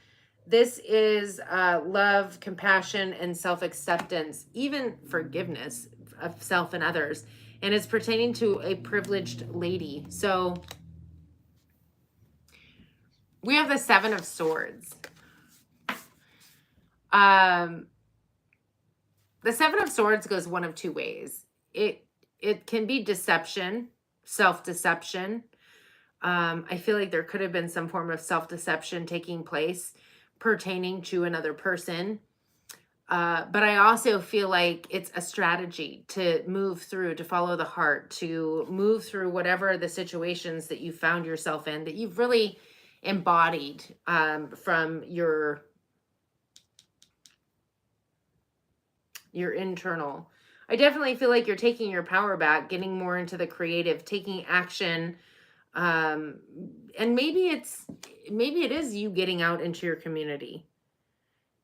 This is love, compassion, and self-acceptance, even forgiveness of self and others. And it's pertaining to a privileged lady. So we have the Seven of Swords. The Seven of Swords goes one of two ways. It can be deception, self-deception. I feel like there could have been some form of self-deception taking place pertaining to another person. But I also feel like it's a strategy to move through, to follow the heart, to move through whatever the situations that you found yourself in, that you've really embodied from your internal. I definitely feel like you're taking your power back, getting more into the creative, taking action. And maybe it is you getting out into your community.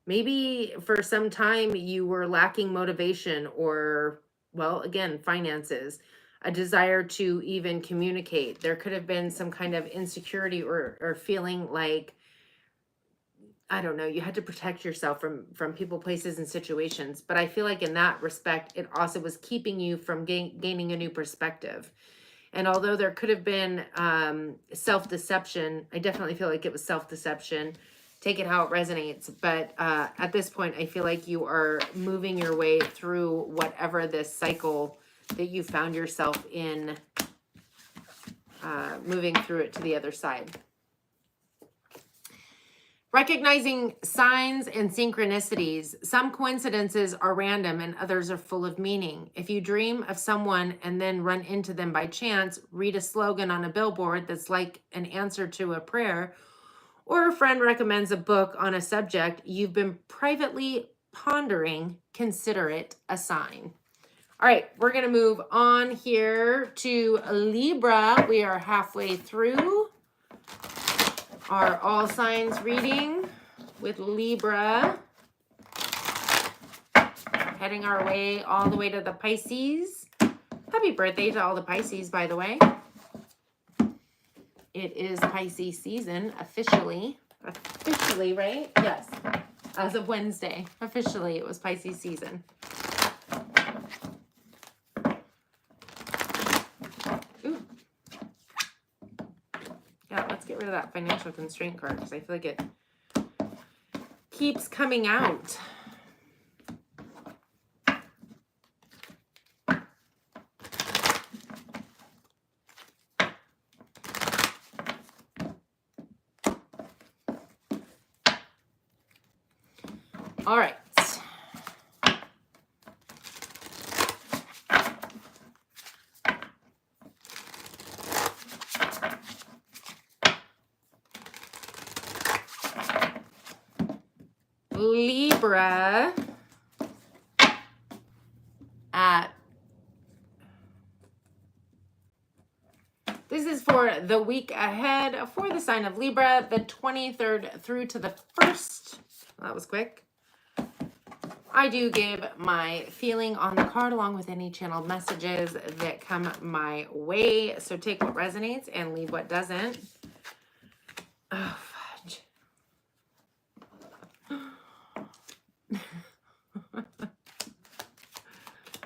Maybe for some time you were lacking motivation or, well, again, finances, a desire to even communicate. There could have been some kind of insecurity or feeling like, I don't know, you had to protect yourself from people, places, and situations. But I feel like in that respect, it also was keeping you from gaining a new perspective. And although there could have been self-deception, I definitely feel like it was self-deception. Take it how it resonates. But at this point, I feel like you are moving your way through whatever this cycle that you found yourself in, moving through it to the other side. Recognizing signs and synchronicities. Some coincidences are random and others are full of meaning. If you dream of someone and then run into them by chance, read a slogan on a billboard that's like an answer to a prayer, or a friend recommends a book on a subject you've been privately pondering, consider it a sign. All right, we're going to move on here to Libra. We are halfway through our all signs reading with Libra. Heading our way all the way to the Pisces. Happy birthday to all the Pisces, by the way. It is Pisces season officially. Officially, right? Yes. As of Wednesday. Officially, it was Pisces season. Ooh. Yeah, let's get rid of that financial constraint card because I feel like it keeps coming out. All right. Libra this is for the week ahead for the sign of Libra, the 23rd through to the 1st. That was quick. I do give my feeling on the card along with any channeled messages that come my way. So take what resonates and leave what doesn't. Oh, fudge.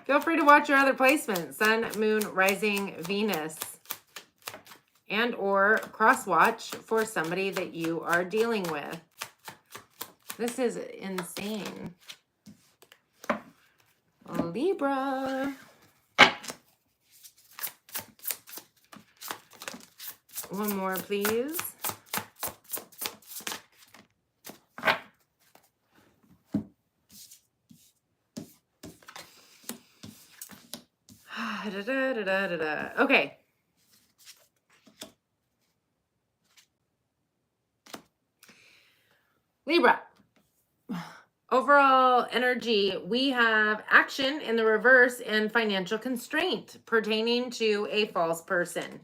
Feel free to watch your other placements. Sun, Moon, Rising, Venus. And or cross watch for somebody that you are dealing with. This is insane. Libra. One more, please. Okay. Libra. Overall energy, we have action in the reverse and financial constraint pertaining to a false person.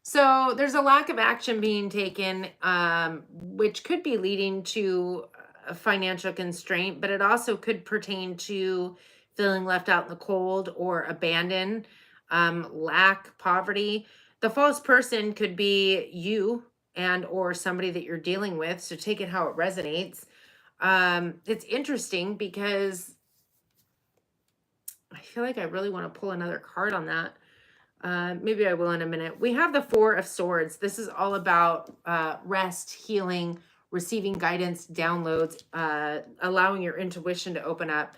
So there's a lack of action being taken, which could be leading to a financial constraint, but it also could pertain to feeling left out in the cold or abandoned, lack, poverty. The false person could be you and or somebody that you're dealing with. So take it how it resonates. It's interesting because I feel like I really want to pull another card on that. Maybe I will in a minute. We have the Four of Swords. This is all about rest, healing, receiving guidance, downloads, allowing your intuition to open up.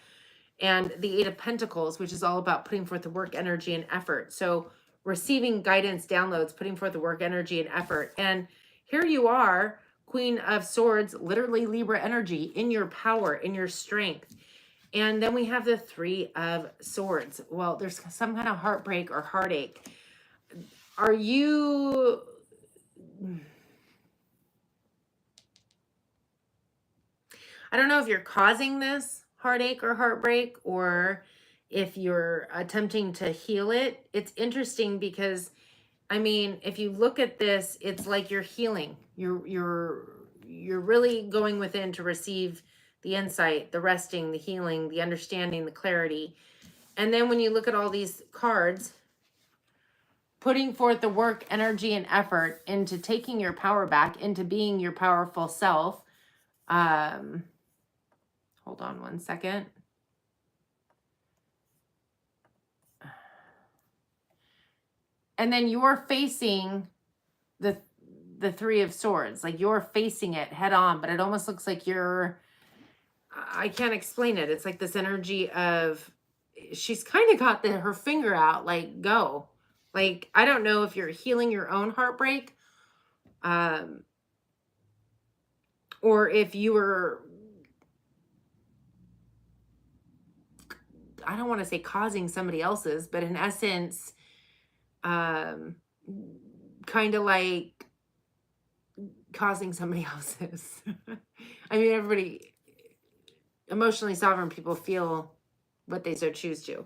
And the Eight of Pentacles, which is all about putting forth the work, energy, and effort. So receiving guidance, downloads, putting forth the work, energy, and effort. And here you are, Queen of Swords, literally Libra energy, in your power, in your strength. And then we have the Three of Swords. Well, there's some kind of heartbreak or heartache. Are you... I don't know if you're causing this heartache or heartbreak or if you're attempting to heal it. It's interesting because, I mean, if you look at this, it's like you're healing. You're really going within to receive the insight, the resting, the healing, the understanding, the clarity. And then when you look at all these cards, putting forth the work, energy, and effort into taking your power back, into being your powerful self. Hold on one second. And then you're facing the Three of Swords. Like you're facing it head on, but it almost looks like you're... I can't explain it. It's like this energy of, she's kind of got her finger out, like, go. Like, I don't know if you're healing your own heartbreak, or if you were, I don't want to say causing somebody else's, but in essence, kind of like causing somebody else's. I mean, everybody, emotionally sovereign people feel what they so choose to.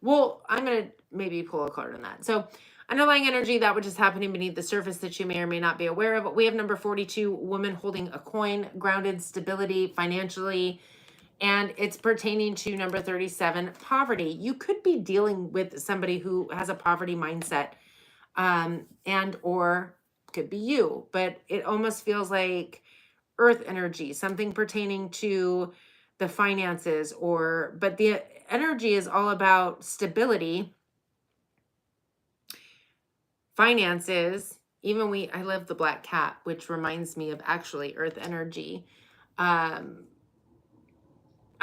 Well, I'm going to maybe pull a card on that. So underlying energy, that which is happening beneath the surface that you may or may not be aware of. We have number 42, woman holding a coin, grounded, stability, financially, and it's pertaining to number 37, poverty. You could be dealing with somebody who has a poverty mindset, and or could be you, but it almost feels like earth energy, something pertaining to the finances, or, but the energy is all about stability, finances. Even I love the black cat, which reminds me of actually earth energy. I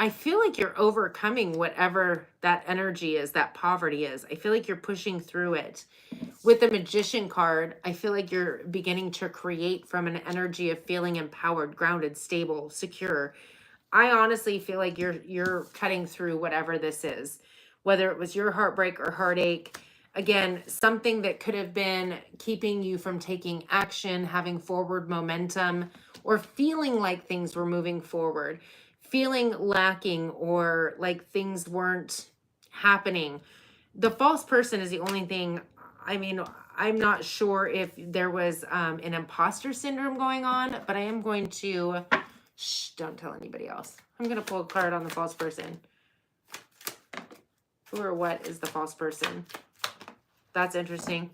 feel like you're overcoming whatever that energy is, that poverty is. I feel like you're pushing through it. With the Magician card, I feel like you're beginning to create from an energy of feeling empowered, grounded, stable, secure. I honestly feel like you're cutting through whatever this is, whether it was your heartbreak or heartache. Again, something that could have been keeping you from taking action, having forward momentum, or feeling like things were moving forward, feeling lacking, or like things weren't happening. The false person is the only thing. I mean, I'm not sure if there was an imposter syndrome going on, but I am going to, shh, don't tell anybody else. I'm going to pull a card on the false person. Who or what is the false person? That's interesting.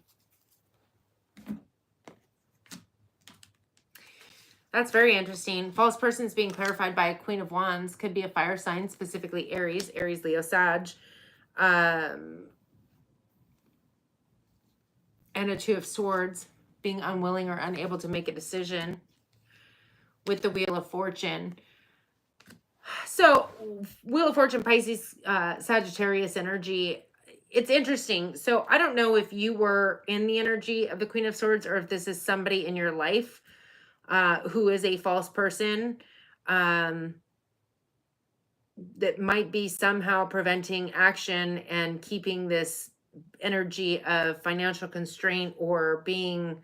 That's very interesting. False person's being clarified by a Queen of Wands. Could be a fire sign, specifically Aries, Leo, Sag. And a Two of Swords, being unwilling or unable to make a decision. With the Wheel of Fortune. So, Wheel of Fortune, Pisces, Sagittarius energy. It's interesting. So, I don't know if you were in the energy of the Queen of Swords, or if this is somebody in your life who is a false person that might be somehow preventing action and keeping this energy of financial constraint or being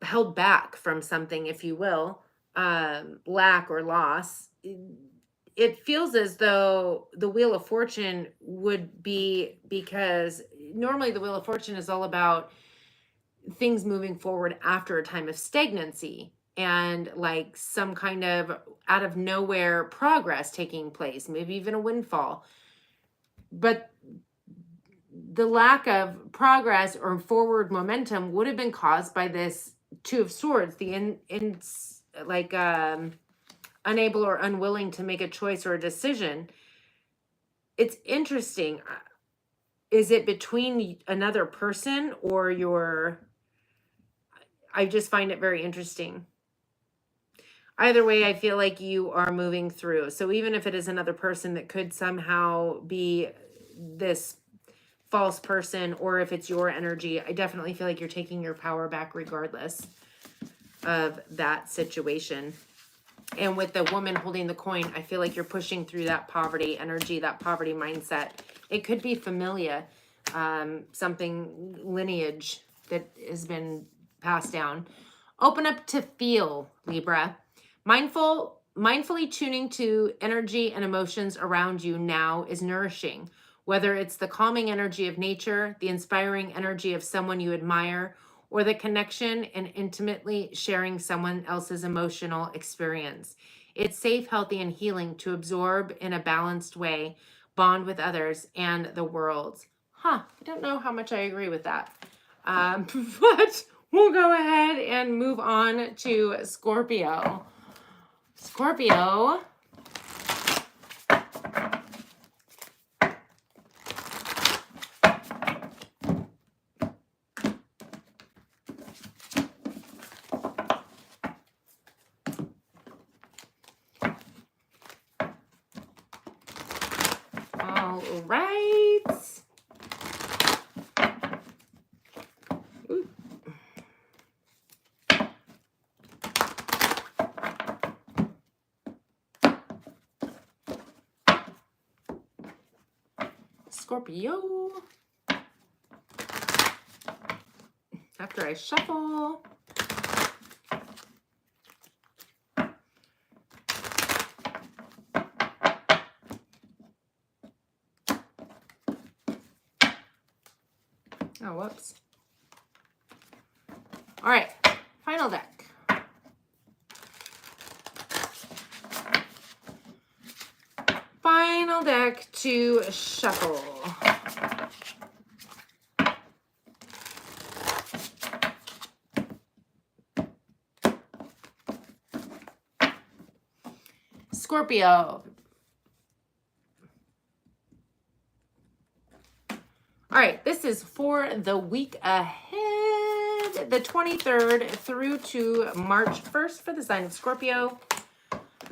held back from something, if you will, lack or loss. It feels as though the Wheel of Fortune would be, because normally the Wheel of Fortune is all about things moving forward after a time of stagnancy and like some kind of out of nowhere progress taking place, maybe even a windfall. But the lack of progress or forward momentum would have been caused by this Two of Swords, the unable or unwilling to make a choice or a decision. It's interesting. Is it between another person or your... I just find it very interesting. Either way, I feel like you are moving through. So even if it is another person that could somehow be this false person, or if it's your energy, I definitely feel like you're taking your power back regardless of that situation. And with the woman holding the coin, I feel like you're pushing through that poverty energy, that poverty mindset. It could be familia, something lineage that has been passed down. Open up to feel, Libra. Mindfully tuning to energy and emotions around you now is nourishing. Whether it's the calming energy of nature, the inspiring energy of someone you admire, or the connection and intimately sharing someone else's emotional experience. It's safe, healthy, and healing to absorb in a balanced way, bond with others and the world. I don't know how much I agree with that. But we'll go ahead and move on to Scorpio. Scorpio. All right. Ooh. Scorpio. After I shuffle. Oh, whoops. All right, final deck. Final deck to shuffle. Scorpio. All right, this is for the week ahead, the 23rd through to March 1st for the sign of Scorpio.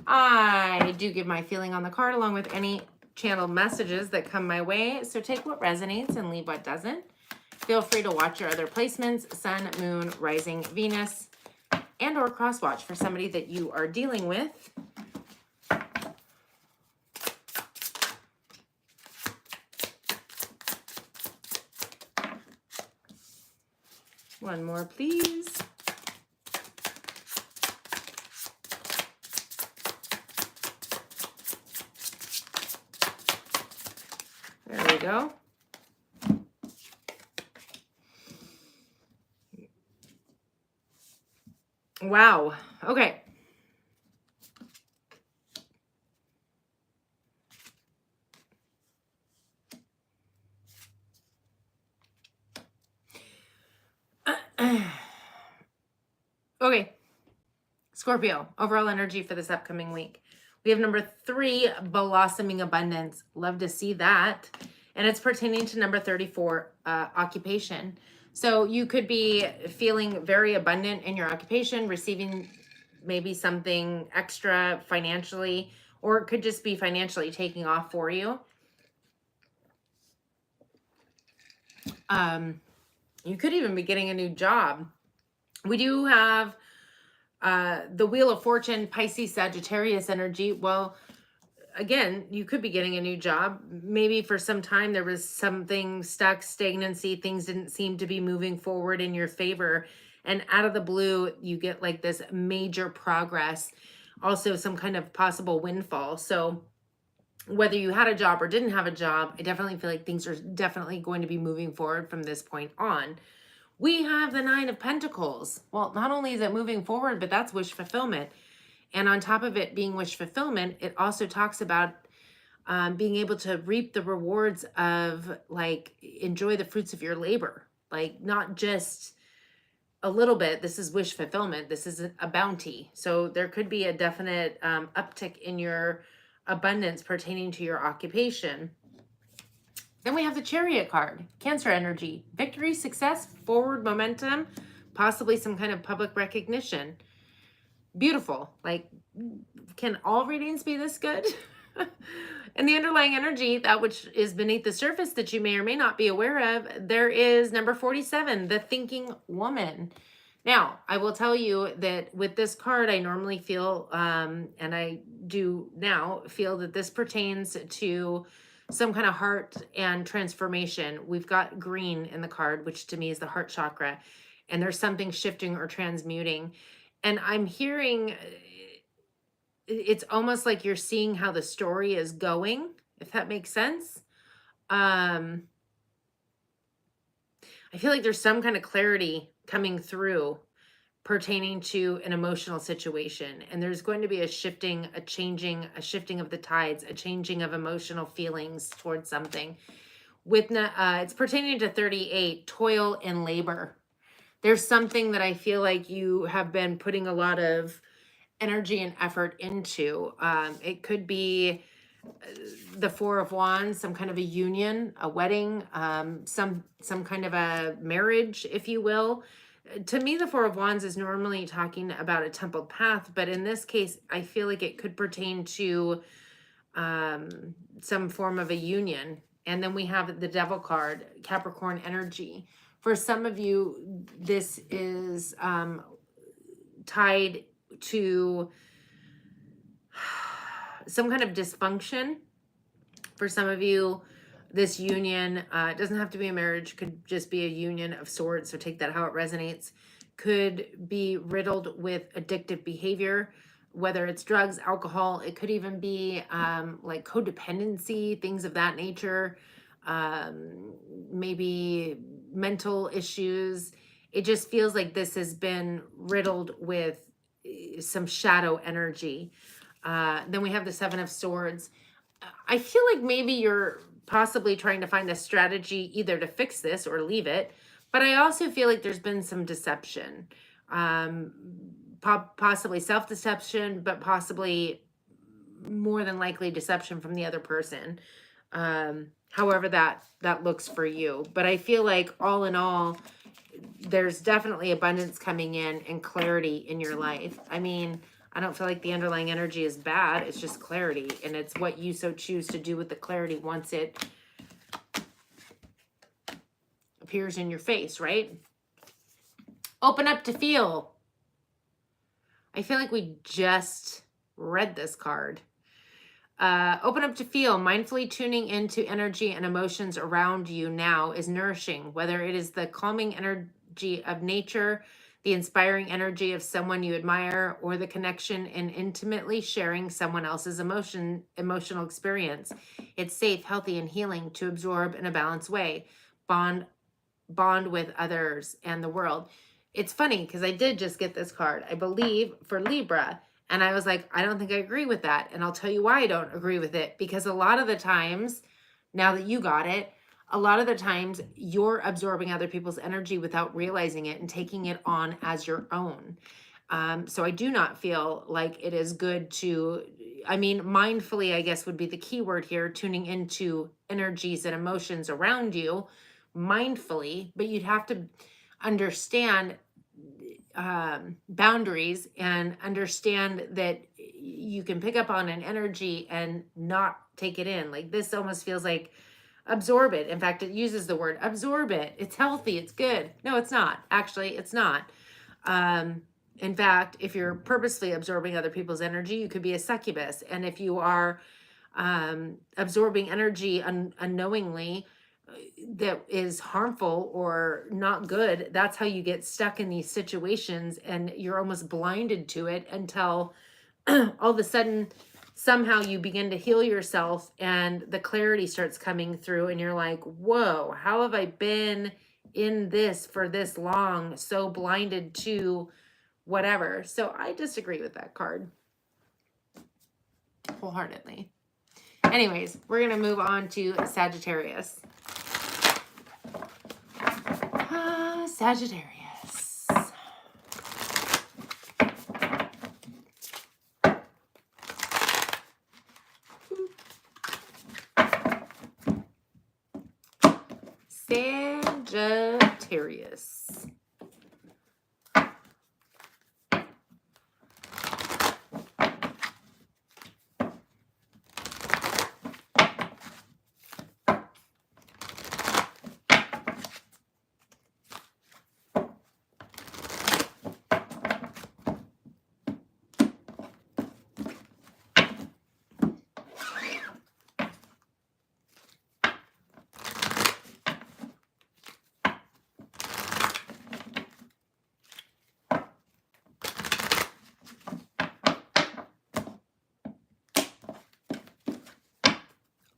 I do give my feeling on the card along with any channeled messages that come my way. So take what resonates and leave what doesn't. Feel free to watch your other placements, Sun, Moon, Rising, Venus, and or cross watch for somebody that you are dealing with. One more, please. There we go. Wow. Okay. Okay. Scorpio, overall energy for this upcoming week. We have number 3, blossoming abundance. Love to see that. And it's pertaining to number 34, occupation. So you could be feeling very abundant in your occupation, receiving maybe something extra financially, or it could just be financially taking off for you. You could even be getting a new job. We do have the Wheel of Fortune, Pisces, Sagittarius energy. Well, again, you could be getting a new job. Maybe for some time there was something stuck, stagnancy, things didn't seem to be moving forward in your favor. And out of the blue, you get like this major progress. Also some kind of possible windfall. So whether you had a job or didn't have a job, I definitely feel like things are definitely going to be moving forward from this point on. We have the 9 of Pentacles. Well, not only is it moving forward, but that's wish fulfillment. And on top of it being wish fulfillment, it also talks about being able to reap the rewards of, like, enjoy the fruits of your labor. Like, not just a little bit. This is wish fulfillment. This is a bounty. So there could be a definite uptick in your abundance pertaining to your occupation. Then we have the Chariot card, Cancer energy, victory, success, forward momentum, possibly some kind of public recognition. Beautiful. Like, can all readings be this good? And the underlying energy, that which is beneath the surface that you may or may not be aware of, there is number 47, the thinking woman. Now, I will tell you that with this card, I normally feel, and I do now feel that this pertains to some kind of heart and transformation. We've got green in the card, which to me is the heart chakra, and there's something shifting or transmuting. And I'm hearing, it's almost like you're seeing how the story is going, if that makes sense. I feel like there's some kind of clarity coming through pertaining to an emotional situation. And there's going to be a shifting, a changing, a shifting of the tides, a changing of emotional feelings towards something. With it's pertaining to 38, toil and labor. There's something that I feel like you have been putting a lot of energy and effort into. It could be the 4 of Wands, some kind of a union, a wedding, some kind of a marriage, if you will. To me, the 4 of Wands is normally talking about a templed path, but in this case, I feel like it could pertain to some form of a union. And then we have the Devil card, Capricorn energy. For some of you, this is tied to some kind of dysfunction. For some of you, This union, it doesn't have to be a marriage, could just be a union of sorts. So take that how it resonates. Could be riddled with addictive behavior, whether it's drugs, alcohol. It could even be like codependency, things of that nature. Maybe mental issues. It just feels like this has been riddled with some shadow energy. Then we have the Seven of Swords. I feel like maybe you're possibly trying to find a strategy either to fix this or leave it. But I also feel like there's been some deception, possibly self-deception, but possibly more than likely deception from the other person. However that looks for you. But I feel like all in all, there's definitely abundance coming in and clarity in your life. I mean, I don't feel like the underlying energy is bad. It's just clarity. And it's what you so choose to do with the clarity once it appears in your face, right? Open up to feel. I feel like we just read this card. Open up to feel. Mindfully tuning into energy and emotions around you now is nourishing, whether it is the calming energy of nature, the inspiring energy of someone you admire, or the connection in intimately sharing someone else's emotional experience. It's safe, healthy, and healing to absorb in a balanced way. Bond with others and the world. It's funny because I did just get this card, I believe, for Libra. And I was like, I don't think I agree with that. And I'll tell you why I don't agree with it. Because a lot of the times, now that you got it, a lot of the times you're absorbing other people's energy without realizing it and taking it on as your own. So I do not feel like it is good to, I mean, mindfully, I guess would be the key word here, tuning into energies and emotions around you mindfully, but you'd have to understand boundaries and understand that you can pick up on an energy and not take it in. Like this almost feels like absorb it. In fact, it uses the word absorb it. It's healthy. It's good. No, it's not. Actually, it's not. In fact, if you're purposely absorbing other people's energy, you could be a succubus. And if you are absorbing energy unknowingly, that is harmful or not good, that's how you get stuck in these situations and you're almost blinded to it until all of a sudden somehow you begin to heal yourself and the clarity starts coming through and you're like, whoa, how have I been in this for this long, so blinded to whatever. So I disagree with that card wholeheartedly. Anyways, we're going to move on to Sagittarius. Sagittarius. Sagittarius.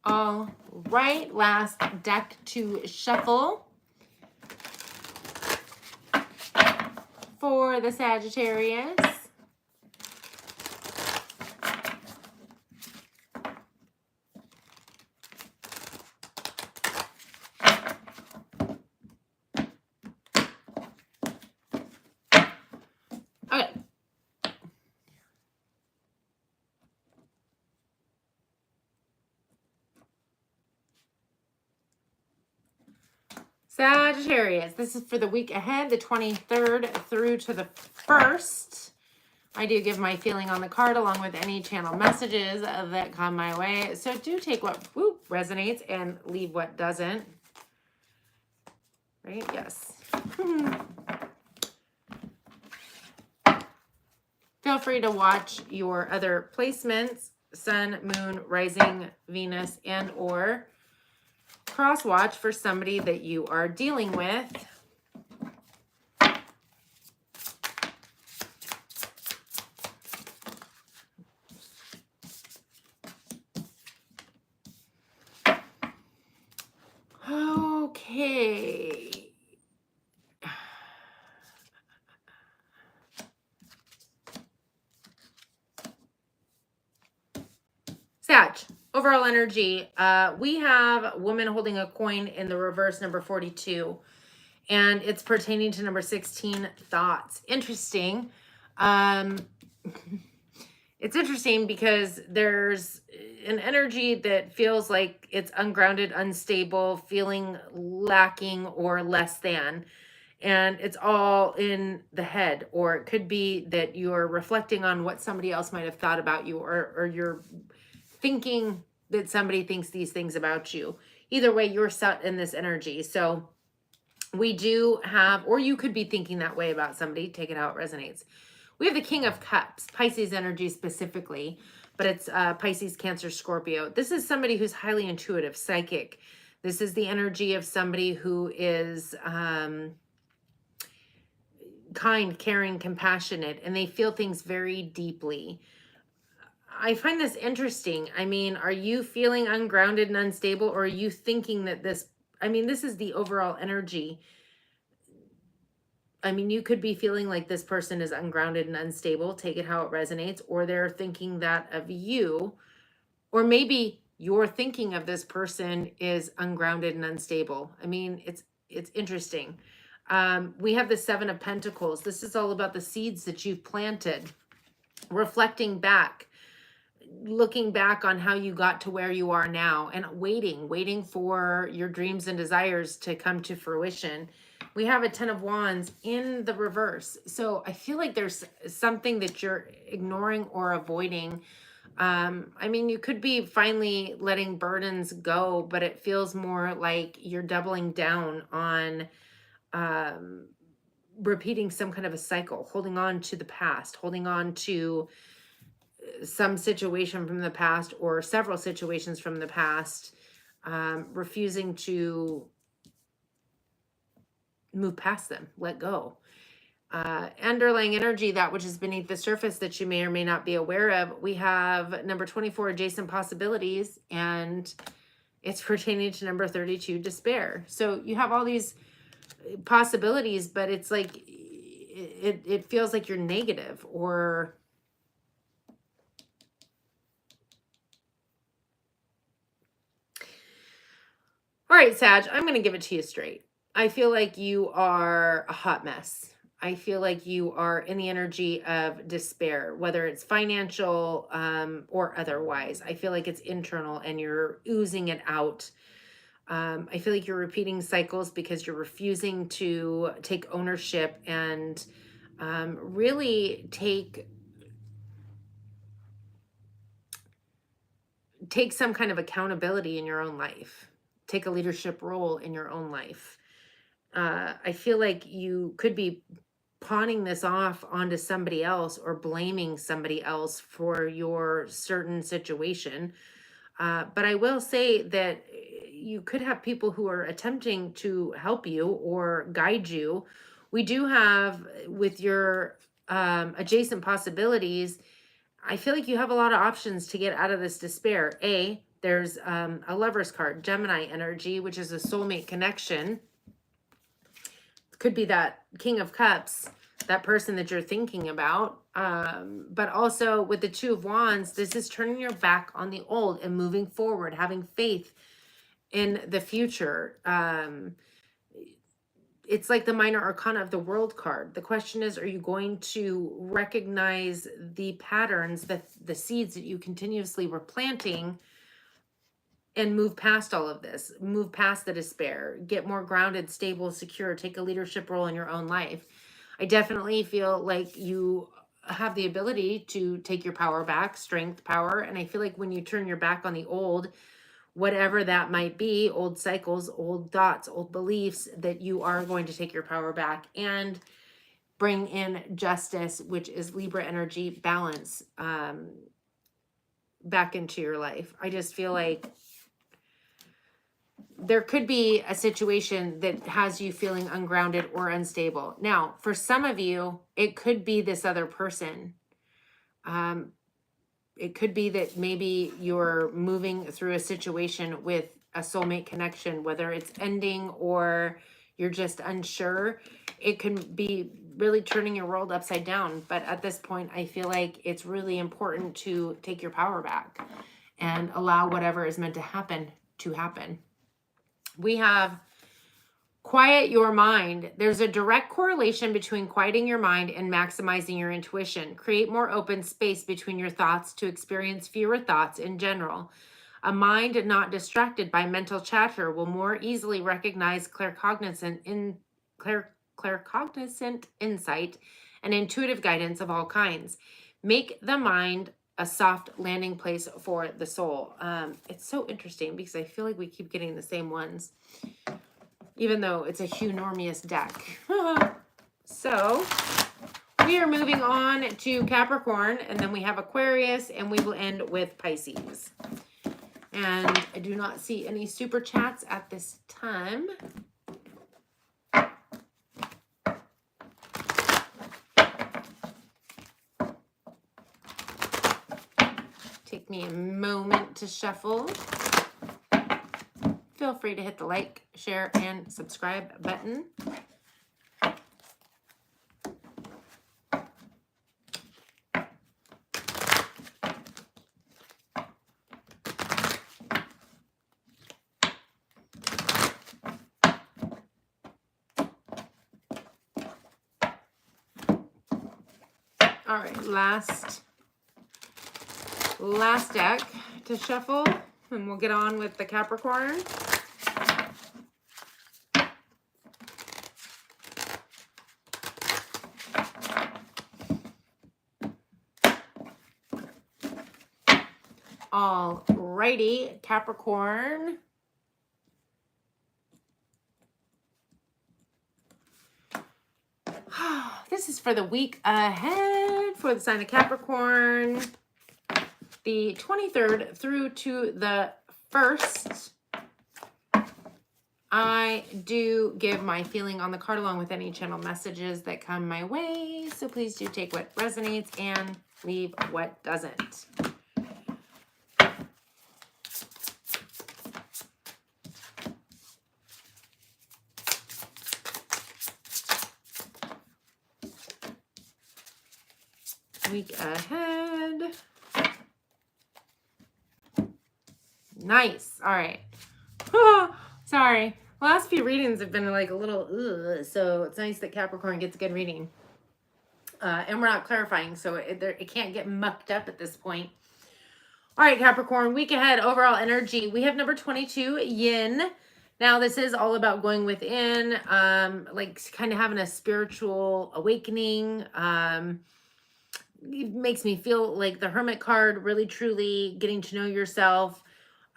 All right, last deck to shuffle for the Sagittarius. Okay. Sagittarius, this is for the week ahead, the 23rd through to the 1st. I do give my feeling on the card along with any channel messages that come my way. So do take what resonates and leave what doesn't. Right? Yes. Feel free to watch your other placements, Sun, Moon, Rising, Venus, and or cross watch for somebody that you are dealing with. Okay. Sag, overall energy. We have woman holding a coin in the reverse, number 42. And it's pertaining to number 16, thoughts. Interesting. It's interesting because there's an energy that feels like it's ungrounded, unstable, feeling lacking or less than. And it's all in the head, or it could be that you're reflecting on what somebody else might have thought about you, or you're thinking that somebody thinks these things about you. Either way, you're set in this energy. So we do have, or you could be thinking that way about somebody. Take it how it resonates. We have the King of Cups, Pisces energy specifically, but it's Pisces, Cancer, Scorpio. This is somebody who's highly intuitive, psychic. This is the energy of somebody who is kind, caring, compassionate, and they feel things very deeply. I find this interesting. I mean, are you feeling ungrounded and unstable, or are you thinking that this, I mean, this is the overall energy. I mean, you could be feeling like this person is ungrounded and unstable, take it how it resonates, or they're thinking that of you, or maybe you're thinking of this person is ungrounded and unstable. I mean, it's interesting. We have the Seven of Pentacles. This is all about the seeds that you've planted, reflecting back, looking back on how you got to where you are now, and waiting for your dreams and desires to come to fruition. We have a Ten of Wands in the reverse. So I feel like there's something that you're ignoring or avoiding. I mean, you could be finally letting burdens go, but it feels more like you're doubling down on repeating some kind of a cycle, holding on to the past, holding on to some situation from the past or several situations from the past, refusing to move past them, let go. Underlying energy, that which is beneath the surface that you may or may not be aware of. We have number 24, adjacent possibilities, and it's pertaining to number 32, despair. So you have all these possibilities, but it's like it feels like you're negative, or all right, Sag, I'm going to give it to you straight. I feel like you are a hot mess. I feel like you are in the energy of despair, whether it's financial or otherwise. I feel like it's internal and you're oozing it out. I feel like you're repeating cycles because you're refusing to take ownership and really take some kind of accountability in your own life. Take a leadership role in your own life. I feel like you could be pawning this off onto somebody else or blaming somebody else for your certain situation. But I will say that you could have people who are attempting to help you or guide you. We do have, with your adjacent possibilities, I feel like you have a lot of options to get out of this despair. There's a Lover's card, Gemini energy, which is a soulmate connection. Could be that King of Cups, that person that you're thinking about. But also with the Two of Wands, this is turning your back on the old and moving forward, having faith in the future. It's like the minor arcana of the World card. The question is, are you going to recognize the patterns, the seeds that you continuously were planting, and move past all of this, move past the despair, get more grounded, stable, secure, take a leadership role in your own life? I definitely feel like you have the ability to take your power back, strength, power. And I feel like when you turn your back on the old, whatever that might be, old cycles, old thoughts, old beliefs, that you are going to take your power back and bring in justice, which is Libra energy, balance, back into your life. I just feel like there could be a situation that has you feeling ungrounded or unstable. Now, for some of you, it could be this other person. It could be that maybe you're moving through a situation with a soulmate connection, whether it's ending or you're just unsure. It can be really turning your world upside down. But at this point, I feel like it's really important to take your power back and allow whatever is meant to happen to happen. We have quiet your mind. There's a direct correlation between quieting your mind and maximizing your intuition. Create more open space between your thoughts to experience fewer thoughts in general. A mind not distracted by mental chatter will more easily recognize claircognizant insight and intuitive guidance of all kinds. Make the mind a soft landing place for the soul. It's so interesting because I feel like we keep getting the same ones, even though it's a hunormous deck. So we are moving on to Capricorn, and then we have Aquarius, and we will end with Pisces. And I do not see any super chats at this time. Take me a moment to shuffle. Feel free to hit the like, share, and subscribe button. All right, last deck to shuffle, and we'll get on with the Capricorn. All righty, Capricorn. This is for the week ahead for the sign of Capricorn, the 23rd through to the 1st. I do give my feeling on the card along with any channel messages that come my way, so please do take what resonates and leave what doesn't. Week ahead. Nice. All right. Sorry. Last few readings have been like a little, so it's nice that Capricorn gets a good reading. And we're not clarifying, so it can't get mucked up at this point. All right, Capricorn, week ahead, overall energy. We have number 22, yin. Now, this is all about going within, like kind of having a spiritual awakening. It makes me feel like the Hermit card, really, truly getting to know yourself.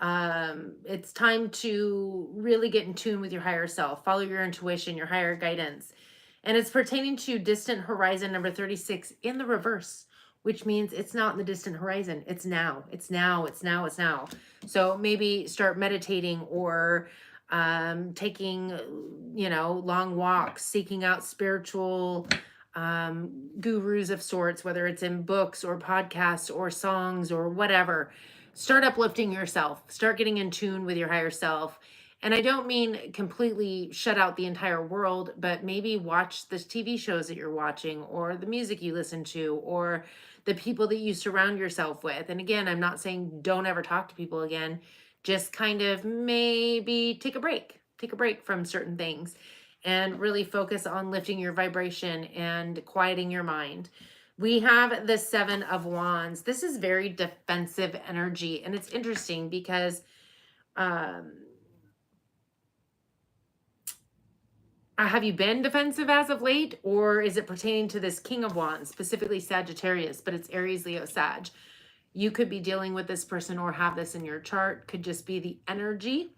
It's time to really get in tune with your higher self, follow your intuition, your higher guidance. And it's pertaining to distant horizon number 36 in the reverse, which means it's not in the distant horizon. It's now, it's now, it's now, it's now. So maybe start meditating or taking, long walks, seeking out spiritual gurus of sorts, whether it's in books or podcasts or songs or whatever. Start uplifting yourself. Start getting in tune with your higher self. And I don't mean completely shut out the entire world, but maybe watch the TV shows that you're watching or the music you listen to or the people that you surround yourself with. And again, I'm not saying don't ever talk to people again. Just kind of maybe take a break from certain things and really focus on lifting your vibration and quieting your mind. We have the 7 of Wands. This is very defensive energy. And it's interesting because have you been defensive as of late? Or is it pertaining to this King of Wands, specifically Sagittarius, but it's Aries, Leo, Sag. You could be dealing with this person or have this in your chart. Could just be the energy.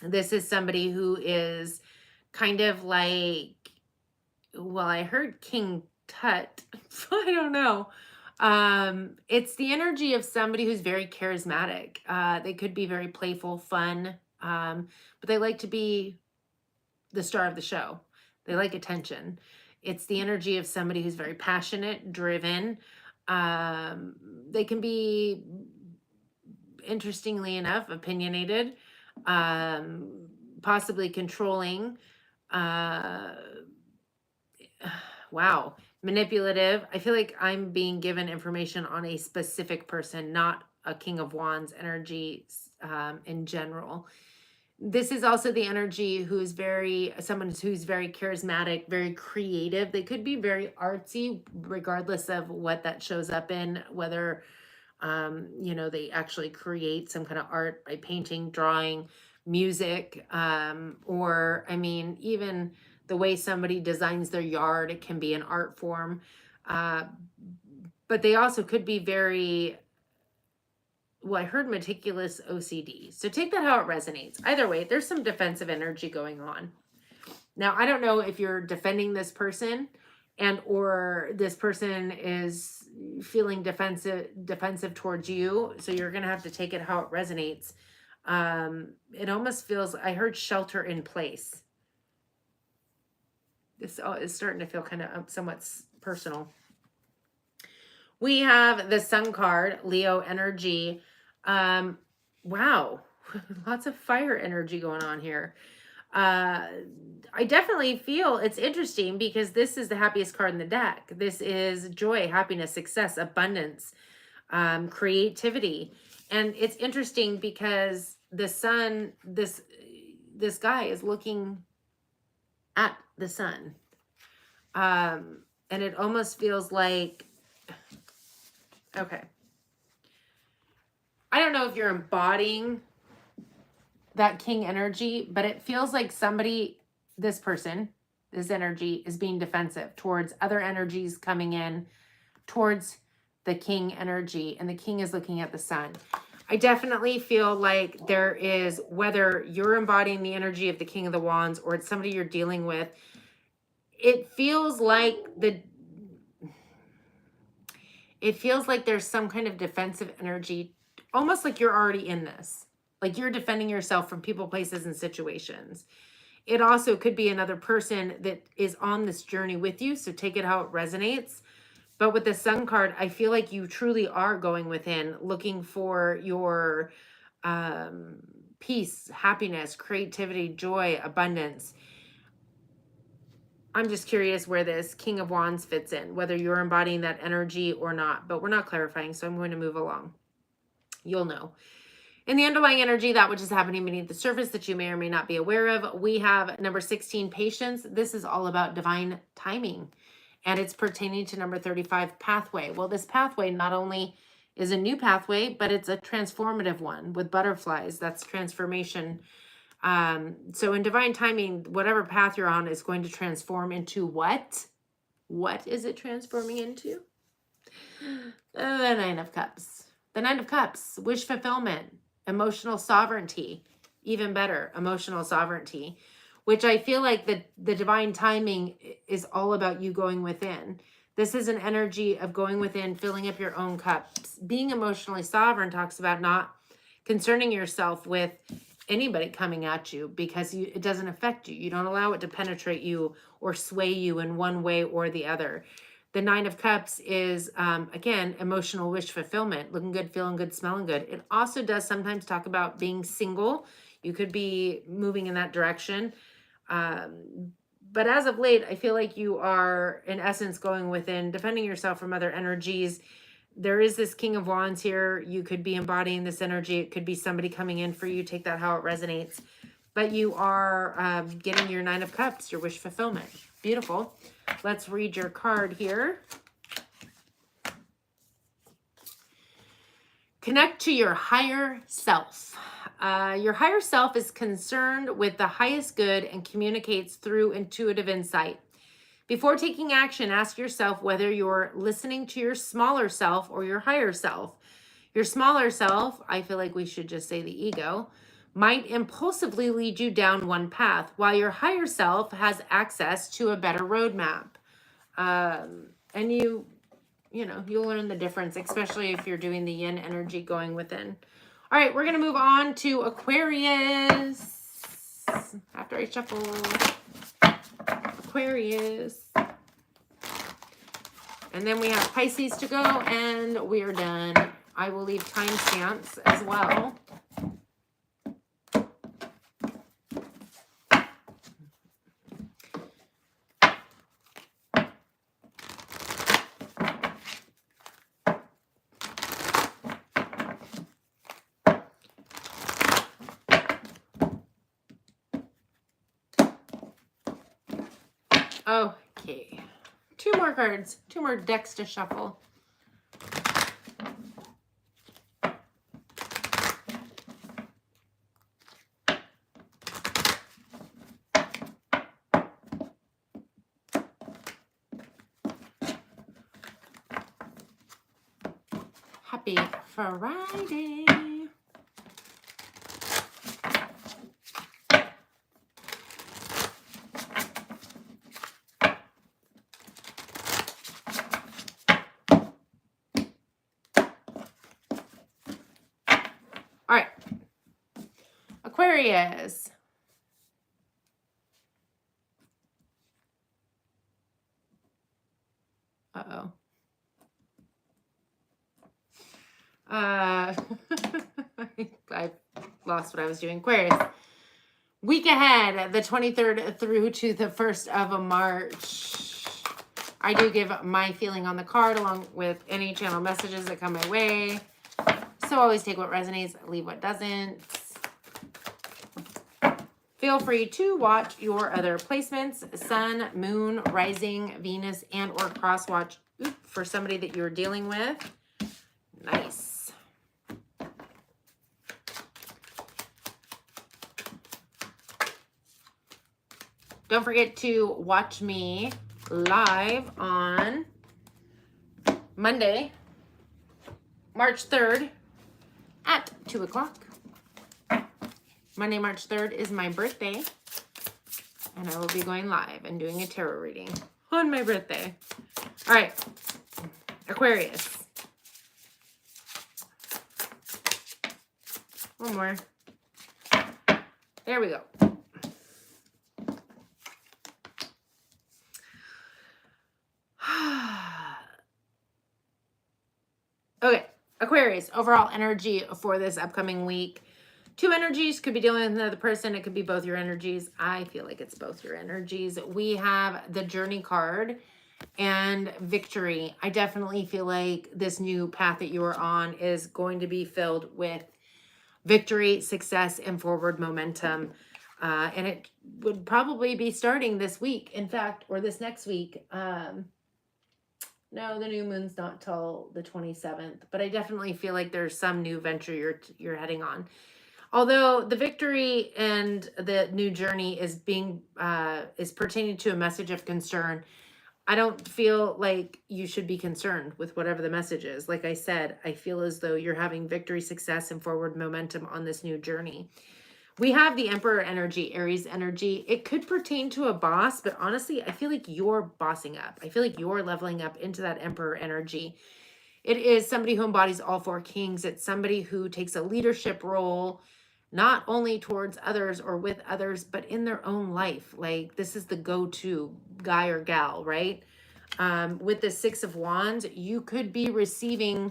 This is somebody who is kind of like, well, I heard King Tut. I don't know. It's the energy of somebody who's very charismatic. They could be very playful, fun, But they like to be the star of the show. They like attention. It's the energy of somebody who's very passionate, driven. They can be, interestingly enough, opinionated, possibly controlling. Uh, wow, manipulative. I feel like I'm being given information on a specific person, not a King of Wands energy in general. This is also the energy who's someone who's very charismatic, very creative. They could be very artsy, regardless of what that shows up in, whether, they actually create some kind of art by painting, drawing, music, or, I mean, even the way somebody designs their yard, it can be an art form. But they also could be very, well, I heard meticulous OCD. So take that how it resonates. Either way, there's some defensive energy going on. Now, I don't know if you're defending this person and or this person is feeling defensive towards you. So you're going to have to take it how it resonates. It almost feels, I heard shelter in place. This is starting to feel kind of somewhat personal. We have the Sun card, Leo energy. Wow, lots of fire energy going on here. I definitely feel it's interesting because this is the happiest card in the deck. This is joy, happiness, success, abundance, creativity. And it's interesting because the sun, this guy is looking at the sun. And it almost feels like, okay, I don't know if you're embodying that king energy, but it feels like somebody, this person, this energy is being defensive towards other energies coming in towards the king energy, and the king is looking at the sun. I definitely feel like there is, whether you're embodying the energy of the King of the Wands or it's somebody you're dealing with, it feels like there's some kind of defensive energy, almost like you're already in this. Like you're defending yourself from people, places, and situations. It also could be another person that is on this journey with you. So take it how it resonates. But with the Sun card, I feel like you truly are going within, looking for your peace, happiness, creativity, joy, abundance. I'm just curious where this King of Wands fits in, whether you're embodying that energy or not. But we're not clarifying, so I'm going to move along. You'll know. In the underlying energy, that which is happening beneath the surface that you may or may not be aware of, we have number 16, patience. This is all about divine timing, and it's pertaining to number 35, pathway. Well, this pathway not only is a new pathway, but it's a transformative one with butterflies. That's transformation. So in divine timing, whatever path you're on is going to transform into what? What is it transforming into? The Nine of Cups. The Nine of Cups, wish fulfillment, emotional sovereignty, even better, emotional sovereignty, which I feel like the divine timing is all about you going within. This is an energy of going within, filling up your own cups. Being emotionally sovereign talks about not concerning yourself with anybody coming at you because it doesn't affect you. You don't allow it to penetrate you or sway you in one way or the other. The Nine of Cups is, again, emotional wish fulfillment, looking good, feeling good, smelling good. It also does sometimes talk about being single. You could be moving in that direction. But as of late, I feel like you are, in essence, going within, defending yourself from other energies. There is this King of Wands here. You could be embodying this energy. It could be somebody coming in for you. Take that how it resonates. But you are getting your Nine of Cups, your wish fulfillment. Beautiful. Let's read your card here. Connect to your higher self. Your higher self is concerned with the highest good and communicates through intuitive insight. Before taking action, ask yourself whether you're listening to your smaller self or your higher self. Your smaller self, I feel like we should just say the ego, might impulsively lead you down one path, while your higher self has access to a better roadmap. And you'll learn the difference, especially if you're doing the yin energy going within. All right, we're going to move on to Aquarius. After I shuffle Aquarius. And then we have Pisces to go, and we're done. I will leave timestamps as well. Okay. 2 more cards, 2 more decks to shuffle. Happy Friday. All right, Aquarius. Uh-oh. I lost what I was doing. Aquarius. Week ahead, the 23rd through to the 1st of March. I do give my feeling on the card along with any channel messages that come my way. So always take what resonates, leave what doesn't. Feel free to watch your other placements, Sun, Moon, Rising, Venus, and or cross watch for somebody that you're dealing with. Nice. Don't forget to watch me live on Monday, March 3rd at 2 o'clock. Monday, March 3rd is my birthday, and I will be going live and doing a tarot reading on my birthday. All right, Aquarius. One more. There we go. Okay, Aquarius, overall energy for this upcoming week. 2 energies, could be dealing with another person. It could be both your energies. I feel like it's both your energies. We have the Journey card and Victory. I definitely feel like this new path that you are on is going to be filled with victory, success, and forward momentum. And it would probably be starting this week, in fact, or this next week. No, the new moon's not till the 27th, but I definitely feel like there's some new venture you're heading on. Although the victory and the new journey is pertaining to a message of concern, I don't feel like you should be concerned with whatever the message is. Like I said, I feel as though you're having victory, success, and forward momentum on this new journey. We have the Emperor energy, Aries energy. It could pertain to a boss, but honestly, I feel like you're bossing up. I feel like you're leveling up into that Emperor energy. It is somebody who embodies all 4 kings. It's somebody who takes a leadership role, not only towards others or with others, but in their own life. Like, this is the go-to guy or gal, right? With the 6 of Wands, you could be receiving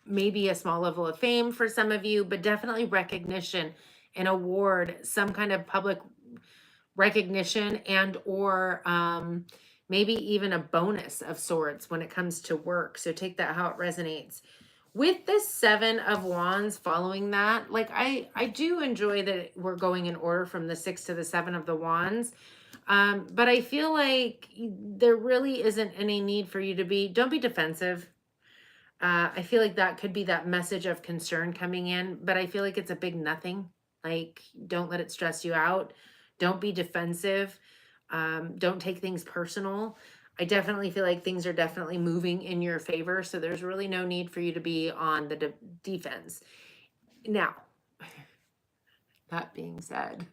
maybe a small level of fame for some of you, but definitely recognition, an award, some kind of public recognition, and or maybe even a bonus of sorts when it comes to work. So take that how it resonates. With the 7 of Wands following that, like I do enjoy that we're going in order from the 6 to the 7 of the Wands. But I feel like there really isn't any need for you to be, don't be defensive. I feel like that could be that message of concern coming in, but I feel like it's a big nothing. Like, don't let it stress you out. Don't be defensive. Don't take things personal. I definitely feel like things are definitely moving in your favor. So there's really no need for you to be on the defense. Now, that being said,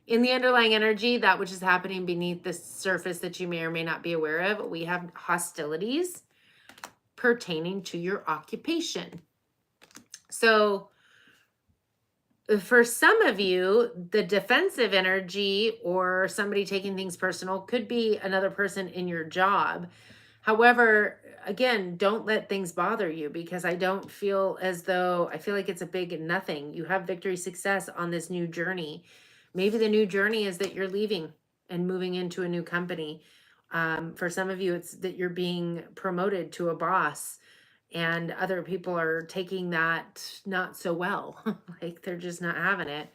in the underlying energy, that which is happening beneath the surface that you may or may not be aware of, we have hostilities pertaining to your occupation. So for some of you, the defensive energy or somebody taking things personal could be another person in your job. However, again, don't let things bother you, because I don't feel as though, I feel like it's a big nothing. You have victory, success on this new journey. Maybe the new journey is that you're leaving and moving into a new company. For some of you, it's that you're being promoted to a boss, and other people are taking that not so well. Like they're just not having it.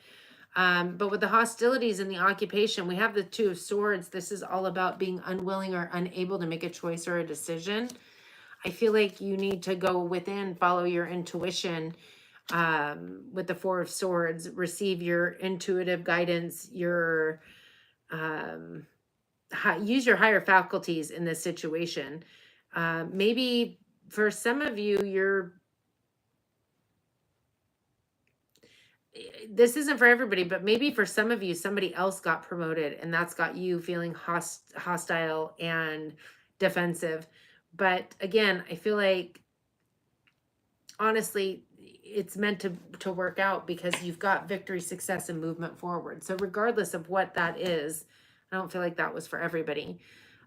But with the hostilities in the occupation, we have the Two of Swords. This is all about being unwilling or unable to make a choice or a decision. I feel like you need to go within, follow your intuition. With the Four of Swords, receive your intuitive guidance, your use your higher faculties in this situation. Maybe for some of you, this isn't for everybody, but maybe for some of you, somebody else got promoted and that's got you feeling hostile and defensive. But again, I feel like, honestly, it's meant to work out, because you've got victory, success, and movement forward. So regardless of what that is, I don't feel like that was for everybody.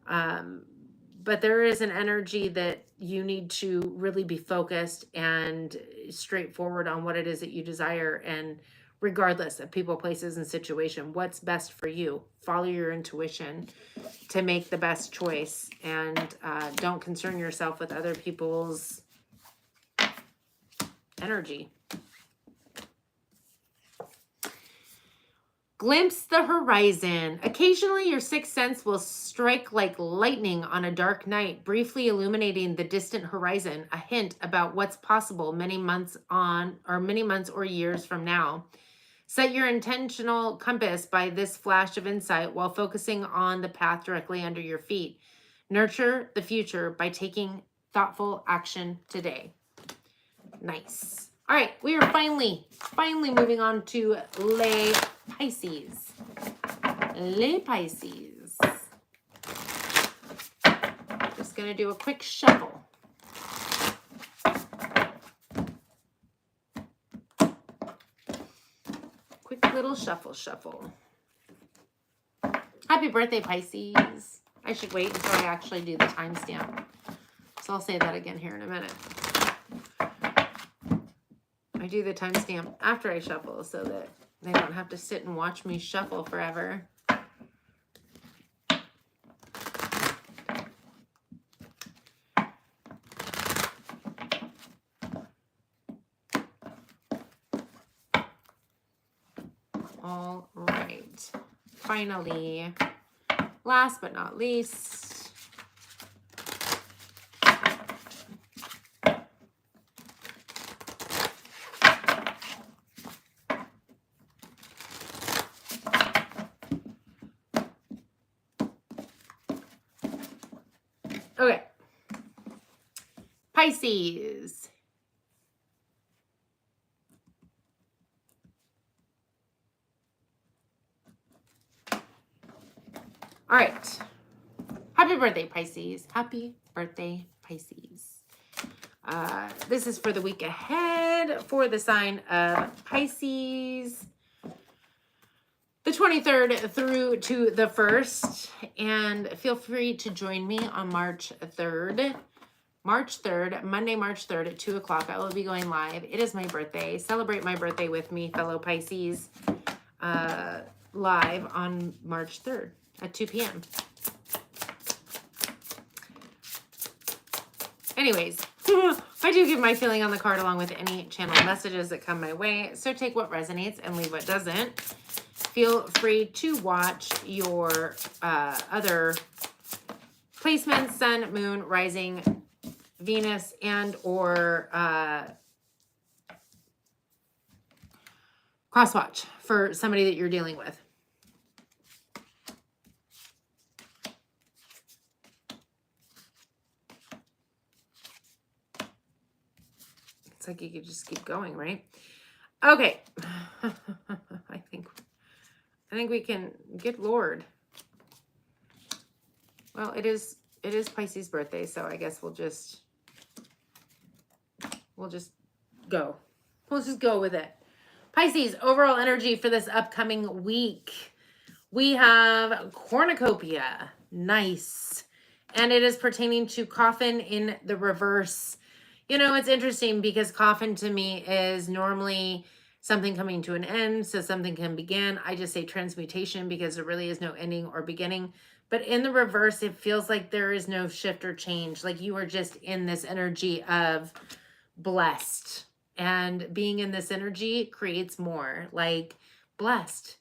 But there is an energy that you need to really be focused and straightforward on what it is that you desire. And regardless of people, places, and situation, what's best for you. Follow your intuition to make the best choice. And don't concern yourself with other people's energy. Glimpse the horizon. Occasionally, your sixth sense will strike like lightning on a dark night, briefly illuminating the distant horizon, a hint about what's possible many months or years from now. Set your intentional compass by this flash of insight while focusing on the path directly under your feet. Nurture the future by taking thoughtful action today. Nice. All right, we are finally moving on to Les Pisces. Les Pisces. Just going to do a quick shuffle. Quick little shuffle. Happy birthday, Pisces. I should wait until I actually do the timestamp. So I'll say that again here in a minute. I do the timestamp after I shuffle so that they don't have to sit and watch me shuffle forever. All right. Finally, last but not least, okay, Pisces. All right. Happy birthday, Pisces. Happy birthday, Pisces. This is for the week ahead for the sign of Pisces. The 23rd through to the 1st. And feel free to join me on March 3rd. March 3rd, Monday, March 3rd at 2 o'clock. I will be going live. It is my birthday. Celebrate my birthday with me, fellow Pisces. Live on March 3rd at 2 p.m. Anyways, I do give my feeling on the card along with any channel messages that come my way. So take what resonates and leave what doesn't. Feel free to watch your other placements, sun, moon, rising, Venus, and or crosswatch for somebody that you're dealing with. It's like you could just keep going, right? Okay. I think we can get Lord. Well, it is Pisces' birthday, so I guess we'll just go. We'll just go with it. Pisces, overall energy for this upcoming week. We have cornucopia. Nice. And it is pertaining to coffin in the reverse. You know, it's interesting because coffin to me is normally something coming to an end, so something can begin. I just say transmutation because there really is no ending or beginning. But in the reverse, it feels like there is no shift or change. Like you are just in this energy of blessed. And being in this energy creates more, like blessed.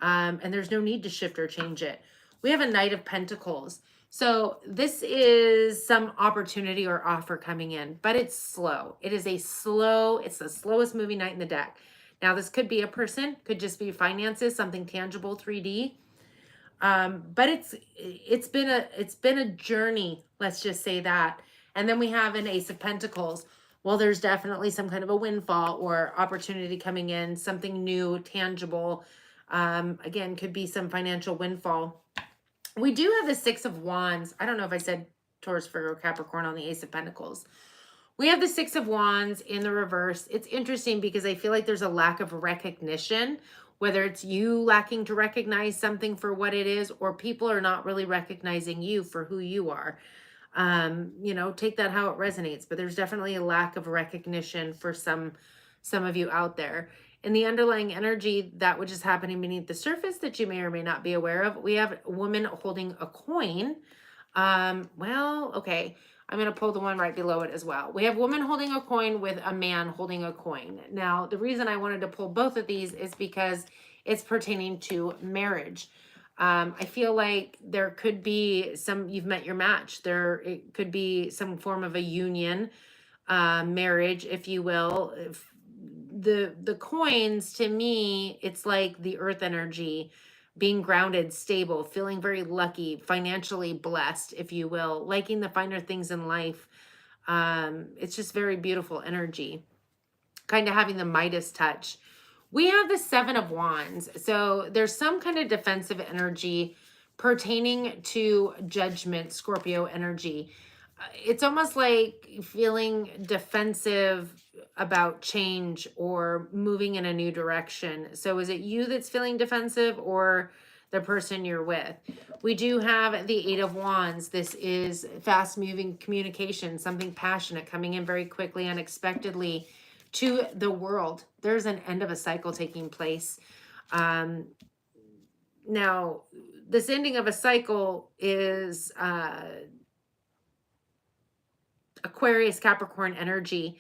And there's no need to shift or change it. We have a Knight of Pentacles. So this is some opportunity or offer coming in, but it's slow. It is it's the slowest moving knight in the deck. Now this could be a person, could just be finances, something tangible, 3D. But it's been a journey, let's just say that. And then we have an Ace of Pentacles. Well, there's definitely some kind of a windfall or opportunity coming in, something new, tangible. Again, could be some financial windfall. We do have the Six of Wands. I don't know if I said Taurus, Virgo, Capricorn on the Ace of Pentacles. We have the Six of Wands in the reverse. It's interesting because I feel like there's a lack of recognition, whether it's you lacking to recognize something for what it is, or people are not really recognizing you for who you are. You know, take that how it resonates, but there's definitely a lack of recognition for some of you out there. In the underlying energy, that which is happening beneath the surface that you may or may not be aware of, we have a woman holding a coin. Well, okay. I'm going to pull the one right below it as well. We have woman holding a coin with a man holding a coin. Now, the reason I wanted to pull both of these is because it's pertaining to marriage. I feel like there could be you've met your match. It could be some form of a union, marriage, if you will. If the coins, to me, it's like the earth energy, being grounded, stable, feeling very lucky, financially blessed, if you will, liking the finer things in life. It's just very beautiful energy, kind of having the Midas touch. We have the Seven of Wands. So there's some kind of defensive energy pertaining to judgment, Scorpio energy. It's almost like feeling defensive about change or moving in a new direction. So is it you that's feeling defensive or the person you're with? We do have the Eight of Wands. This is fast moving communication, something passionate coming in very quickly, unexpectedly to the world. There's an end of a cycle taking place. Now, this ending of a cycle is Aquarius, Capricorn energy.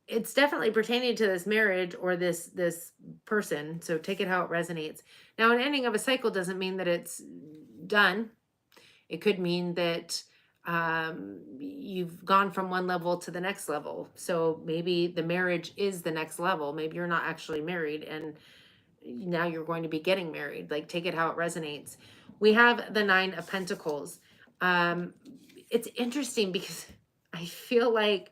It's definitely pertaining to this marriage or this person. So take it how it resonates. Now, an ending of a cycle doesn't mean that it's done. It could mean that you've gone from one level to the next level. So maybe the marriage is the next level. Maybe you're not actually married and now you're going to be getting married. Like, take it how it resonates. We have the Nine of Pentacles. It's interesting because I feel like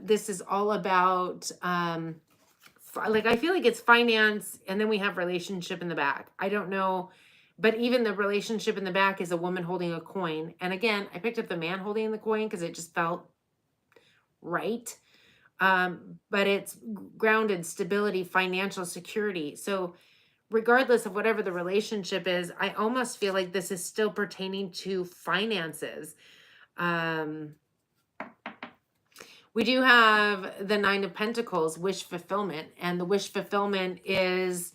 this is all about, I feel like it's finance, and then we have relationship in the back. I don't know, but even the relationship in the back is a woman holding a coin. And again, I picked up the man holding the coin because it just felt right. But it's grounded, stability, financial security. So regardless of whatever the relationship is, I almost feel like this is still pertaining to finances. We do have the Nine of Pentacles, wish fulfillment. And the wish fulfillment is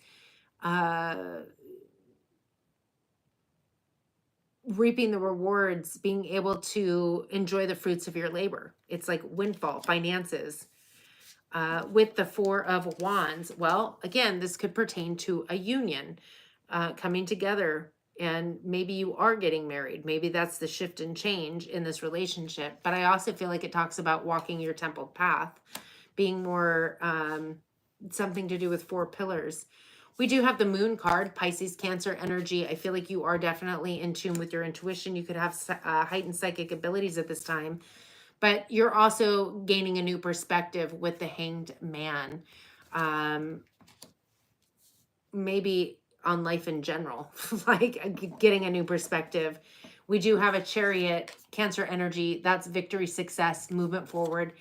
reaping the rewards, being able to enjoy the fruits of your labor. It's like windfall, finances. With the Four of Wands, well, again, this could pertain to a union coming together. And maybe you are getting married. Maybe that's the shift and change in this relationship. But I also feel like it talks about walking your temple path, being more something to do with four pillars. We do have the Moon card, Pisces, Cancer energy. I feel like you are definitely in tune with your intuition. You could have heightened psychic abilities at this time. But you're also gaining a new perspective with the Hanged Man. Maybe on life in general, like getting a new perspective. We do have a Chariot, Cancer energy. That's victory, success, movement forward,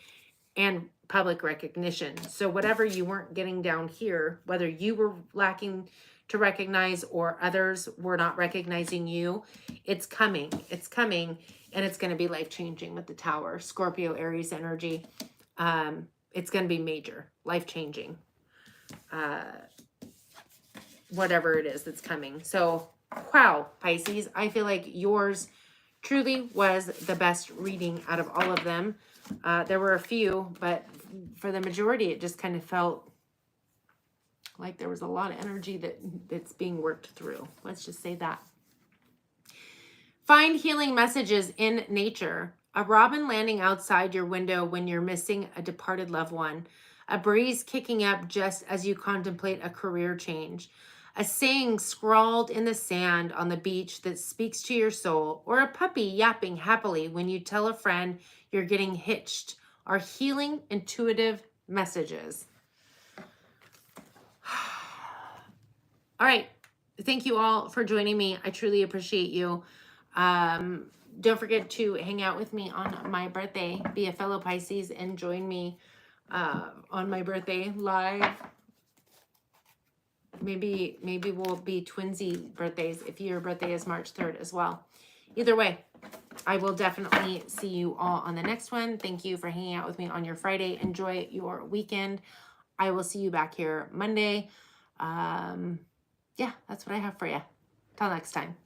and public recognition. So whatever you weren't getting down here, whether you were lacking to recognize or others were not recognizing you, it's coming. It's coming, and it's going to be life-changing with the Tower. Scorpio, Aries energy. It's going to be major, life-changing. Whatever it is that's coming. So, wow, Pisces, I feel like yours truly was the best reading out of all of them. There were a few, but for the majority, it just kind of felt like there was a lot of energy that's being worked through. Let's just say that. Find healing messages in nature. A robin landing outside your window when you're missing a departed loved one. A breeze kicking up just as you contemplate a career change. A saying scrawled in the sand on the beach that speaks to your soul. Or a puppy yapping happily when you tell a friend you're getting hitched. Are healing intuitive messages. All right. Thank you all for joining me. I truly appreciate you. Don't forget to hang out with me on my birthday. Be a fellow Pisces and join me on my birthday live. Maybe we'll be twinsy birthdays if your birthday is March 3rd as well. Either way, I will definitely see you all on the next one. Thank you for hanging out with me on your Friday. Enjoy your weekend. I will see you back here Monday. Yeah, that's what I have for you. Till next time.